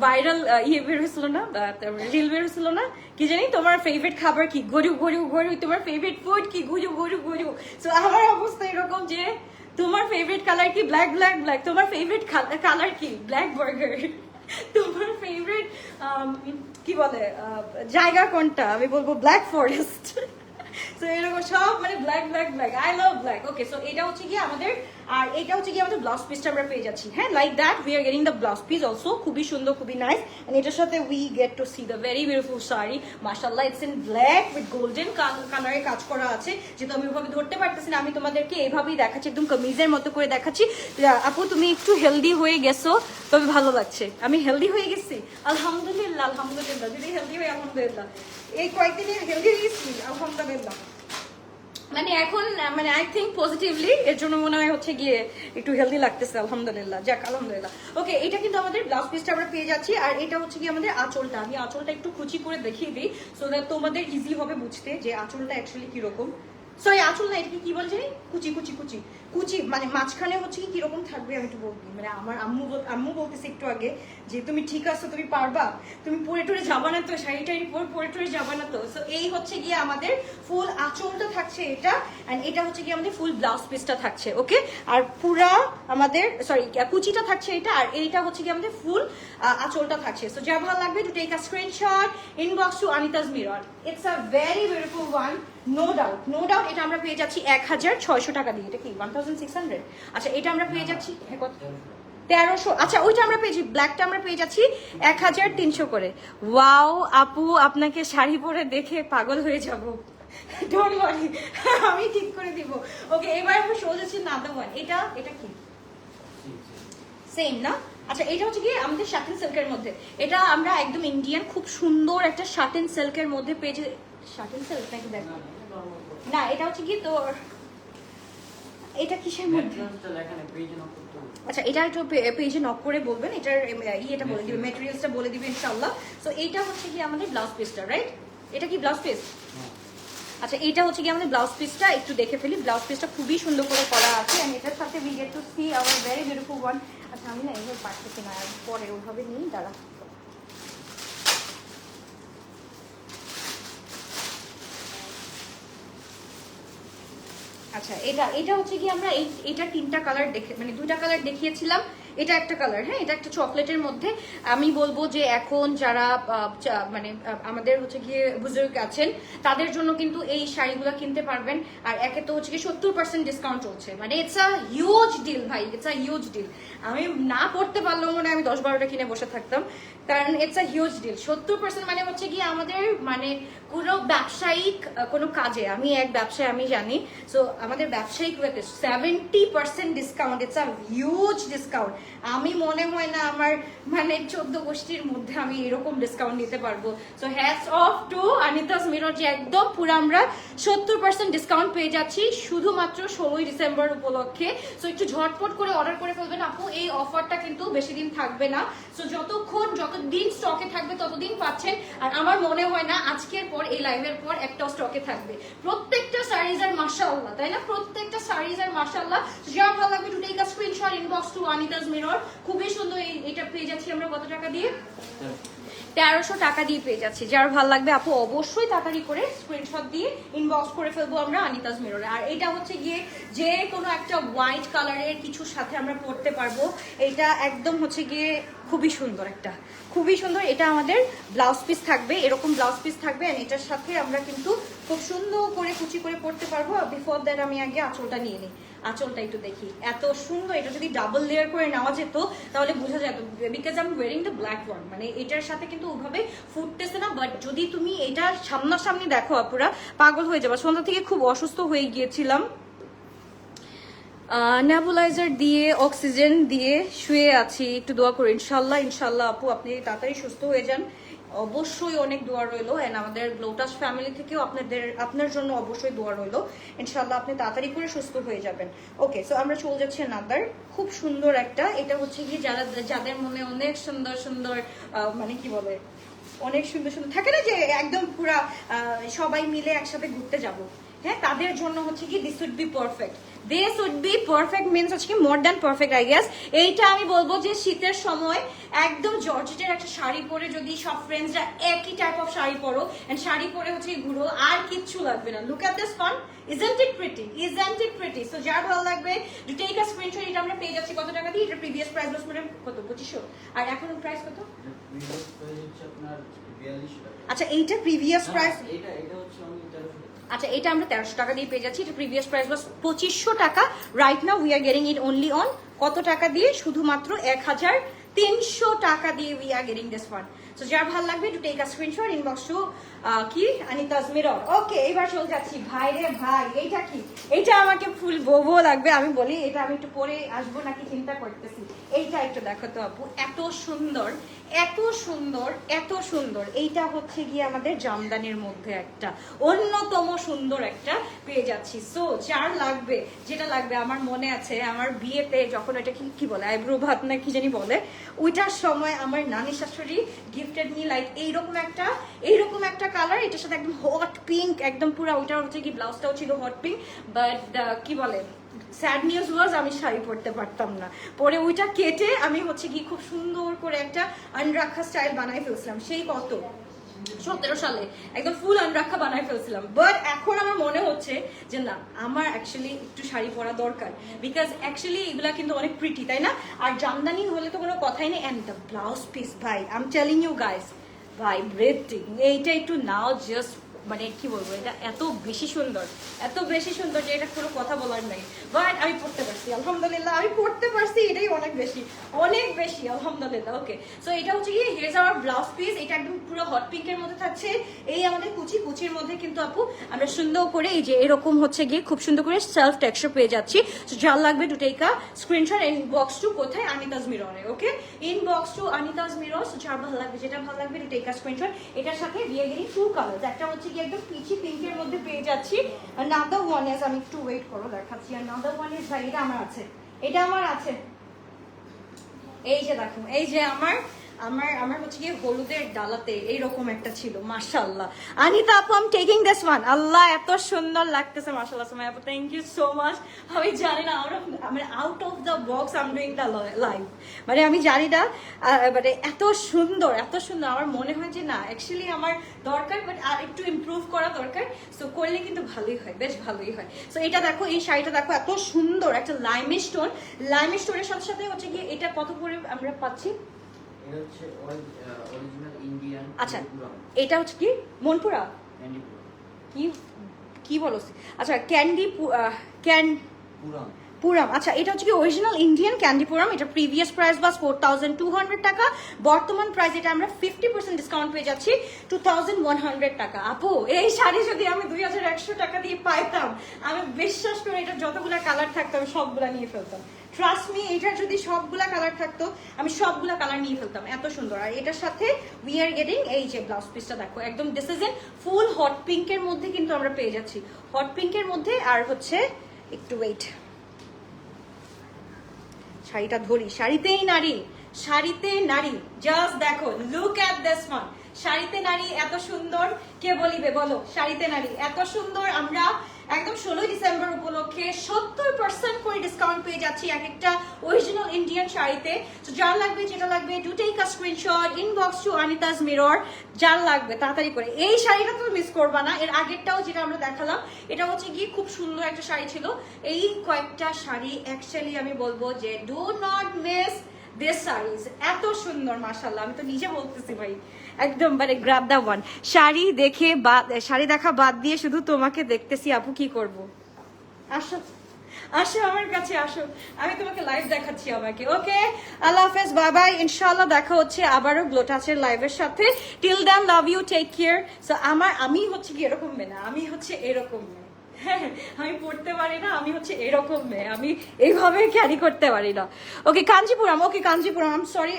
ভাইরাল ইয়ে বের হয়েছিল না, রিল বের হয়েছিল না, কি জানি তোমার ফেভারিট খাবার কি, গরু গরু গরু, তোমার ফেভারিট ফুড কি, গরু গরু গরু। সো আমার অবস্থা এরকম যে তোমার ফেভারিট কালার কি, ব্ল্যাক ব্ল্যাক ব্ল্যাক। তোমার ফেভারিট কালার কি, ব্ল্যাক বার্গার। তোমার ফেভারিট কি বলে জায়গা কোনটা, আমি বলবো ব্ল্যাক ফরেস্ট। সো এরকম সব মানে black black black, I love black. Okay, so এটা হচ্ছে কি আমাদের আর এটা হচ্ছে কি আমাদের ব্লাউজ পিসটা আমরা পেয়ে যাচ্ছি, হ্যাঁ like that we are getting the blouse piece also, খুবই সুন্দর, খুবই নাইস। এন্ড এটার সাথে we get to see the very beautiful sari, মাশাআল্লাহ it's in black with golden কালারে কাজ করা আছে। যেহেতু আমি ওইভাবে ধরতে পারতেছি না, আমি তোমাদেরকে এইভাবেই দেখাচ্ছি, একদম কামিজের মতো করে দেখাচ্ছি। আপু তুমি একটু হেলদি হয়ে গেছো, তবে ভালো লাগছে। আমি হেলদি হয়ে গেছি আলহামদুলিল্লাহ, আলহামদুলিল্লাহ যদি হেলদি হয়ে আলহামদুলিল্লাহ, এই কয়েকদিনে হেলদি হয়ে গেছি আলহামদুলিল্লাহ। মানে এখন মানে আই থিঙ্ক পজিটিভলি, এর জন্য মনে হয় হচ্ছে গিয়ে একটু হেলদি লাগতেছে আলহামদুলিল্লাহ, যাক আলহামদুলিল্লাহ। ওকে, এটা কিন্তু আমাদের ব্লাউজ পিসটা আমরা পেয়ে যাচ্ছি। আর এটা হচ্ছে কি আমাদের আঁচলটা, আমি আঁচলটা একটু কুচি করে দেখিয়ে দিই সো দ্যাট তোমাদের ইজি হবে বুঝতে যে আঁচলটা অ্যাকচুয়ালি কিরকম। সরি আঁচল না, এটাকে কি বলে জানি, কুচি কুচি কুচি কুচি, মানে মাঝখানে হচ্ছে কি কিরকম থাকবে আমি একটু বলবি। মানে আমার আম্মু বলতেছে একটু আগে যে তুমি ঠিক আছো, তুমি পারবা, তুমি পরে টরে যাবা না তো, শাড়ি টাড়ি পরে টরে যাবা না তো। সো এই হচ্ছে গিয়ে আমাদের ফুল আঁচলটা থাকছে এটা, এন্ড এটা হচ্ছে গিয়ে আমাদের ফুল ব্লাউজ পিসটা থাকছে। ওকে, আর পুরা আমাদের সরি কুচিটা থাকছে এটা, আর এইটা হচ্ছে গিয়ে আমাদের ফুল আঁচলটা থাকছে। সো যা ভালো লাগবে to take a screenshot, inbox to Anita's Mirror. It's a very beautiful one, no doubt no doubt. এটা আমরা পেয়ে যাচ্ছি 1600 টাকা দিয়ে। এটা কি 1600? আচ্ছা এটা আমরা পেয়ে যাচ্ছি 1300। আচ্ছা ওইটা আমরা পেয়েছি, ব্ল্যাকটা আমরা পেয়ে যাচ্ছি 1300 করে। ওয়াও আপু, আপনাকে শাড়ি পরে দেখে পাগল হয়ে যাব, ডোন্ট ওয়ারি আমি ঠিক করে দিব। ওকে, এবার আমরা শো যাচ্ছি নাদার ওয়ান। এটা কি সেম না? আচ্ছা এটা হচ্ছে কি আমাদের শাটিন সিল্কের মধ্যে, এটা আমরা একদম ইন্ডিয়ান খুব সুন্দর একটা শাটিন সিল্কের মধ্যে পেয়েছি। শাটিন সিল্ক নাকি দেখো না, এটা হচ্ছে কি তোর, এটা কিসের মধ্যে? আচ্ছা এটা একটু পেজে নক করে বলবেন, এটার ইয়েটা বলে দিবে, ম্যাটেরিয়ালসটা বলে দিবে ইনশাআল্লাহ। সো এইটা হচ্ছে কি আমাদের ব্লাউজ পিসটা, রাইট? এটা কি ব্লাউজ পিস? আচ্ছা এইটা হচ্ছে কি আমাদের ব্লাউজ পিসটা, একটু দেখে ফেলি। ব্লাউজ পিসটা খুবই সুন্দর করে করা আছে, এন্ড এটার সাথে we get to see our very beautiful one. আচ্ছা আমি না এইভাবে পারতেছি না, পরে ওইভাবে নিই, দাঁড়া। আচ্ছা এটা হচ্ছে কি আমরা এটা তিনটা কালার দেখে, মানে দুইটা কালার দেখিয়েছিলাম, এটা একটা কালার, হ্যাঁ এটা একটা চকলেটের মধ্যে। আমি বলবো যে এখন যারা মানে আমাদের হচ্ছে গিয়ে বুজুর্গ আছেন তাদের জন্য কিন্তু এই শাড়িগুলো কিনতে পারবেন। আর একে তো হচ্ছে কি 70% ডিসকাউন্ট চলছে, মানে ইটস আ হিউজ ডিল ভাই, ইটস আ হিউজ ডিল। আমি না পড়তে পারলেও মনে আমি 10-12টা কিনে বসে থাকতাম, কারণ ইটস আ হিউজ ডিল। 70% মানে হচ্ছে কি আমাদের মানে কোনো ব্যবসায়িক কোনো কাজে, আমি এক ব্যবসায় আমি জানি, সো আমাদের ব্যবসায়িক 70% discount, it's a huge discount. আমি মনে হয় না আমার মানে 14 গোষ্ঠীর মধ্যে আমি এরকম ডিসকাউন্ট নিতে পারবো। So hats off to Anita's Mirror, যে একদম পুরো আমরা 70% ডিসকাউন্ট পেয়ে যাচ্ছি শুধুমাত্র 16 ডিসেম্বর উপলক্ষে। সো একটু ঝটপট করে অর্ডার করে ফেলবেন আপু, এই অফারটা কিন্তু বেশি দিন থাকবে না। সো যতদিন স্টকে থাকবে ততদিন পাচ্ছেন। আর আমার মনে হয় না আজকের পর এই লাইভের পর একটাও স্টকে থাকবে। প্রত্যেকটা শাড়িজ আর মাশাআল্লাহ, তাই না? প্রত্যেকটা শাড়িজ আর মাশাআল্লাহ। যার ভালো লাগবে to take a screenshot, inbox to Anita's Mirror. খুবই সুন্দর, এটা পেয়ে যাচ্ছি আমরা কত টাকা দিয়ে? 1300 টাকা দিয়ে পেয়ে যাচ্ছি। যার ভালো লাগবে আপু অবশ্যই তাড়াতাড়ি করে স্ক্রিনশট দিয়ে ইনবক্স করে ফেলবো আমরা আনিতাজ মিররে। আর এটা হচ্ছে গিয়ে যে কোনো একটা হোয়াইট কালারের কিছুর সাথে আমরা পরতে পারবো। এটা একদম হচ্ছে গিয়ে খুবই সুন্দর, একটা খুবই সুন্দর। এটা আমাদের ব্লাউজ পিস থাকবে, এরকম ব্লাউজ পিস থাকবে, আর এটার সাথে আমরা কিন্তু খুব সুন্দর করে কুচি করে পরতে পারবো। বিফোর দ্যাট আমি আগে আঁচলটা নিয়ে নিই, আঁচলটা একটু দেখি, এত সুন্দর। এটা যদি ডাবল লেয়ার করে নেওয়া যেত তাহলে বোঝা যেত, because I am wiring the black one, মানে এটার সাথে কিন্তু ওইভাবে ফুটতেছে না। বাট যদি তুমি এটা সামনাসামনি দেখো আপুরা পাগল হয়ে যাবে। সন্ধ্যা থেকে খুব অসুস্থ হয়ে গিয়েছিলাম, নেবুলাইজার দিয়ে অক্সিজেন দিয়ে শুয়ে আছি, একটু দোয়া করো ইনশাল্লাহ। ইনশাল্লাহ আপু আপনি তাড়াতাড়ি সুস্থ হয়ে যান, অবশ্যই অনেক দোয়া রইলো। এন্ড আমাদের গ্লোটাস ফ্যামিলি থেকেও আপনার জন্য অবশ্যই দোয়া রইলো। ইনশাল্লাহ আপনি তাড়াতাড়ি করে সুস্থ হয়ে যাবেন। ওকে, সো আমরা চলে যাচ্ছি নাদার, খুব সুন্দর একটা। এটা হচ্ছে কি যাদের মনে অনেক সুন্দর সুন্দর মানে কি বলে অনেক সুন্দর সুন্দর থাকে না, যে একদম পুরা সবাই মিলে একসাথে ঘুরতে যাব, হ্যাঁ তাদের জন্য হচ্ছে কি this would be perfect. This would be perfect means হচ্ছে কি more than perfect I guess. এইটা আমি বলবো যে শীতের সময় একদম জর্জেটের একটা শাড়ি পরে যদি সব ফ্রেন্ডসরা একই টাইপ অফ শাড়ি পরো এন্ড শাড়ি পরে হচ্ছে ঘুরো, আর কিচ্ছু লাগবে না। Look at this fun, isn't it pretty, isn't it pretty? So যার ভালো লাগবে টু টেক আ স্ক্রিনশট। এটা আমরা পেয়ে যাচ্ছি কত টাকা দিয়ে? এটা প্রিভিয়াস প্রাইস বাস ম্যাডাম কত? 2500। আর এখন প্রাইস কত? প্রিভিয়াস প্রাইস হচ্ছে আপনার 42 টাকা। আচ্ছা এইটা প্রিভিয়াস প্রাইস, এটা হচ্ছে অনলি 1300 টাকা। আচ্ছা এটা আমরা 1300 টাকা দিয়ে পেয়ে যাচ্ছি। এটা প্রিভিয়াস প্রাইস ওয়াজ 2500 টাকা। Right now we are getting it only on কত টাকা দিয়ে? শুধুমাত্র 1300 টাকা দিয়ে we are getting this one. So যার ভালো লাগবে to take a screenshot, inbox to কি আনিতাজ মিরর। ওকে এবার চলে যাচ্ছি। ভাই রে ভাই, এইটা কি? এইটা আমাকে ফুল বোবো লাগবে, আমি বলি এটা আমি একটু পরে আসবো নাকি চিন্তা করতেছি। এইটা একটু দেখো তো আপু, এত সুন্দর এত সুন্দর এত সুন্দর। এইটা হচ্ছে গিয়ে আমাদের জামদানির মধ্যে একটা অন্যতম সুন্দর একটা পেয়ে যাচ্ছি। সো যার লাগবে, যেটা লাগবে, আমার মনে আছে আমার বিয়েতে যখন এটা কি বলে আইব্রো ভাত না কি জানি বলে, ওইটার সময় আমার নানি শাশুড়ি গিফটেড মি লাইক এইরকম একটা কালার, এটার সাথে একদম হট পিঙ্ক, একদম পুরো ওইটা হচ্ছে কি ব্লাউজটাও ছিল হট পিঙ্ক। বাট কি বলে স্যাড নিউজ ওয়াজ আমি শাড়ি পরতে পারতাম না, পরে ওইটা কেটে আমি হচ্ছে কি খুব সুন্দর করে একটা আনরাখা স্টাইল বানাই ফেলছিলাম। সেই কত 17 সালে একদম ফুল আনরাখা বানাই ফেলছিলাম। বাট এখন আমার মনে হচ্ছে যে না, আমার অ্যাকচুয়ালি একটু শাড়ি পরা দরকার, বিকজ অ্যাকচুয়ালি এগুলা কিন্তু অনেক প্রিটি, তাই না? আর জামদানি হলে তো কোনো কথাই নেই। অ্যান্ড দ্য ব্লাউজ পিস ভাই, I am telling you guys, ভাই ব্রেথিং। এইটা একটু নাও, জাস্ট মানে কি বলবো, এটা এত বেশি সুন্দর যে এটা কোনো কথা বলার নাই। বাট আমি পড়তে পারছি আলহামদুলিল্লাহ, আমি পড়তে পারছি, এটাই অনেক বেশি আলহামদুলিল্লাহ। ওকে সো এটা হচ্ছে কি হিয়ার্স আওয়ার ব্লাউজ পিস। এটা একদম পুরো হট পিঙ্কের মধ্যে থাকছে। এই আমাদের কুচির মধ্যে কিন্তু আপু আমরা সুন্দর করে এই যে এরকম হচ্ছে গিয়ে খুব সুন্দর করে সেলফ টেক্সচার পেয়ে যাচ্ছি। সো যার লাগবে to take a screenshot, inbox to কোথায়? আনিতাজ মিররে। Okay inbox to Anita's mirror. So যার ভালো লাগবে, যেটা ভালো লাগবে টু টেক আ স্ক্রিনশট। এটার সাথে দিয়ে গেলি টু কালার, একটা হচ্ছে কি একদম পিচি পিঙ্কের মধ্যে পেয়ে যাচ্ছি। another one is, আমি একটু ওয়েট করো দেখাচ্ছি। another one is ভাই, এটা আমার আছে। এই যে দেখো, এই যে আমার হচ্ছে কি হলুদের ডালাতে এইরকম একটা ছিল, মাশাআল্লাহ। আনিতা আপু I am taking this one. আল্লাহ এত সুন্দর লাগতেছে মাশাআল্লাহ। সুমাইয়া আপু থ্যাংক ইউ সো মাচ। আমি জানি না out of the box I am doing the live, মানে আমি জানি না, মানে এত সুন্দর আমার মনে হয় যে না অ্যাকচুয়ালি আমার দরকার, বাট আর একটু ইমপ্রুভ করা দরকার। সো করলে কিন্তু ভালোই হয়, বেশ ভালোই হয়। সো এটা দেখো, এই শাড়িটা দেখো, এত সুন্দর একটা লাইমি স্টোনের সাথে সাথে হচ্ছে কি এটা কত করে আমরা পাচ্ছি? আচ্ছা এটা হচ্ছে কি মনপুরা কি বলো? আচ্ছা পুরাম। আচ্ছা এটা হচ্ছে কি অরিজিনাল ইন্ডিয়ান ক্যান্ডিপুরাম। এটা প্রিভিয়াস প্রাইস বাস 4200 টাকা। বর্তমান প্রাইস এটা আমরা 50% ডিসকাউন্ট পেয়ে যাচ্ছি 2100 টাকা। আপু এই শাড়ি যদি আমি 2100 টাকা দিয়ে পাইতাম, আমি বিশ্বাস করে এটা যতগুলা কালার থাকতো আমি সবগুলা নিয়ে ফেলতাম। ট্রাস্ট মি, এটা যদি সবগুলা কালার থাকতো আমি সবগুলা কালার নিয়ে ফেলতাম, এত সুন্দর। আর এটার সাথে উই আর গেটিং এই যে ব্লাউজ পিসটা দেখো, একদম this is a full hot পিঙ্কের মধ্যে কিন্তু আমরা পেয়ে যাচ্ছি, হট পিঙ্কের মধ্যে। আর হচ্ছে একটু ওয়েট, শাড়িটা ধরি। শাড়িতে নারী জাস্ট দেখো, লুক এট দিস ওয়ান। শাড়িতে নারী এত সুন্দর, কে বলিবে বলো? শাড়িতে নারী এত সুন্দর। আমরা একদম 16 ডিসেম্বর উপলক্ষে 70% করে ডিসকাউন্ট পেয়ে যাচ্ছি এক একটা অরিজিনাল ইন্ডিয়ান শাড়িতে। তো যার লাগবে, যেটা লাগবে, do take a screenshot, inbox to Anita's Mirror. যার লাগবে তাড়াতাড়ি করে। এই শাড়িটা তো মিস করবা না। এর আগেরটাও যেটা আমরা দেখালাম, এটা হচ্ছে কি খুব সুন্দর একটা শাড়ি ছিল। এই কয়েকটা শাড়ি অ্যাকচুয়ালি আমি বলবো যে do not miss this saris. এত সুন্দর মাশাআল্লাহ, আমি তো নিজে বলতেছি ভাই, একদম মানে গ্র্যাব দ্য ওয়ান। শাড়ি দেখা বাদ দিয়ে শুধু তোমাকে দেখতেছি আপু, কি করব? আসো আমার কাছে আসো, আমি তোমাকে লাইভ দেখাচ্ছি আমাকে। ওকে আল্লাহ হাফেজ, বাই বাই। ইনশাআল্লাহ দেখা হচ্ছে আবারও গ্লো টাচের লাইভের সাথে। Till then love you, take care. So আমি হচ্ছে কি এরকম মেয়ে না, আমি হচ্ছে এরকম মেয়ে। হ্যাঁ আমি পড়তে পারি না, আমি হচ্ছে এরকম মেয়ে, আমি এইভাবে ক্যারি করতে পারি না। Okay Kanchipuram, I am sorry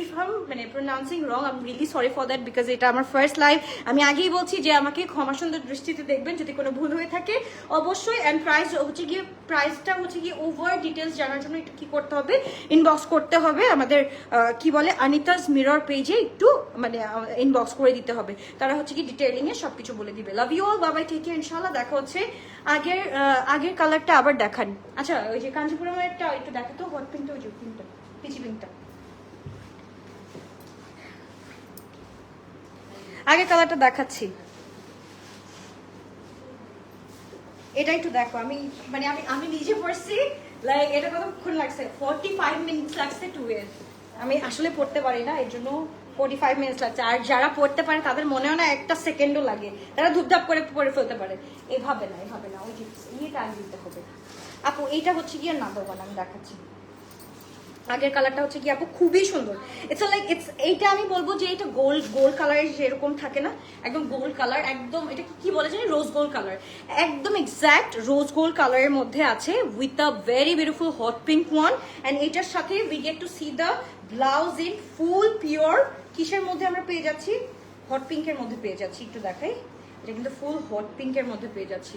if I'm মানে pronouncing wrong, I'm really sorry for that, because এটা আমার ফার্স্ট লাইভ। আমি আগেই বলছি যে আমাকে ক্ষমা সুন্দর দৃষ্টিতে দেখবেন যদি কোনো ভুল হয়ে থাকে অবশ্যই। অ্যান্ড প্রাইসটা হচ্ছে গিয়ে ওভার ডিটেলস জানার জন্য একটু কি করতে হবে, ইনবক্স করতে হবে আমাদের কি বলে আনিতাজ মিরর পেজে, একটু মানে ইনবক্স করে দিতে হবে। তারা হচ্ছে কি ডিটেইলিংয়ে সবকিছু বলে দিবে। লাভ you all, bye bye, take care. ইনশাআল্লাহ দেখা হচ্ছে। আগের কালারটা আবার দেখান। আচ্ছা ওই যে কাঞ্জিপুরমের একটা একটু দেখাতো, হট পিঙ্কটা, ওই যে পিঙ্কটা, পিচি পিঙ্কটা, আগে কালারটা দেখাচ্ছি। এটা একটু দেখো, আমি নিজে পড়ছি, লাইক এটা কতক্ষণ লাগছে, 45 মিনিটস লাগছে টু এর। আমি আসলে পড়তে পারি না, এর জন্য 45 মিনিটস লাগছে। আর যারা পড়তে পারে তাদের মনেও না একটা সেকেন্ডও লাগে, তারা ধুপধাপ করে পড়ে ফেলতে পারে। এভাবে না, এভাবে না, ওই যে ইয়েটা আগে দিতে হবে আপু। এইটা হচ্ছে গিয়ে না দোকান, আমি দেখাচ্ছি। আগের কালারটা হচ্ছে কি আপু খুবই সুন্দর। ইটস এইটা আমি বলবো যে এটা গোল্ড কালারের যেরকম থাকে না, একদম গোল্ড কালার, একদম এটা কি বলে জানি, রোজ গোল্ড কালার, একদম এক্স্যাক্ট রোজ গোল্ড কালারের মধ্যে আছে with a very beautiful hot pink one. And এটার সাথে we get to see the blouse in full pure কিসের মধ্যে আমরা পেয়ে যাচ্ছি, হট পিঙ্কের মধ্যে পেয়ে যাচ্ছি। একটু দেখাই, এটা কিন্তু ফুল হট পিঙ্কের মধ্যে পেয়ে যাচ্ছি।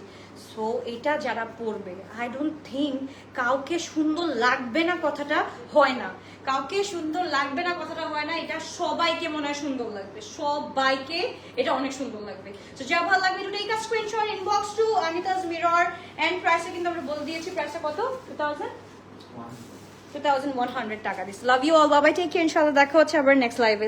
সো এটা যারা পরবে, আই ডোন্ট থিঙ্ক কাউকে সুন্দর লাগবে না কথাটা হয় না, কাউকে সুন্দর লাগবে না কথাটা হয় না, এটা সবাইকে মনে হয় সুন্দর লাগবে, সবাইকে এটা অনেক সুন্দর লাগবে। তো যা ভালো লাগবে to take a screenshot, inbox to Anita's Mirror. And প্রাইসটা কিন্তু আমরা বলে দিয়েছি, প্রাইসটা কত, 2100 টাকা this. Love you all, bye bye, take care, ইনশাআল্লাহ দেখা হচ্ছে আবার নেক্সট লাইভে।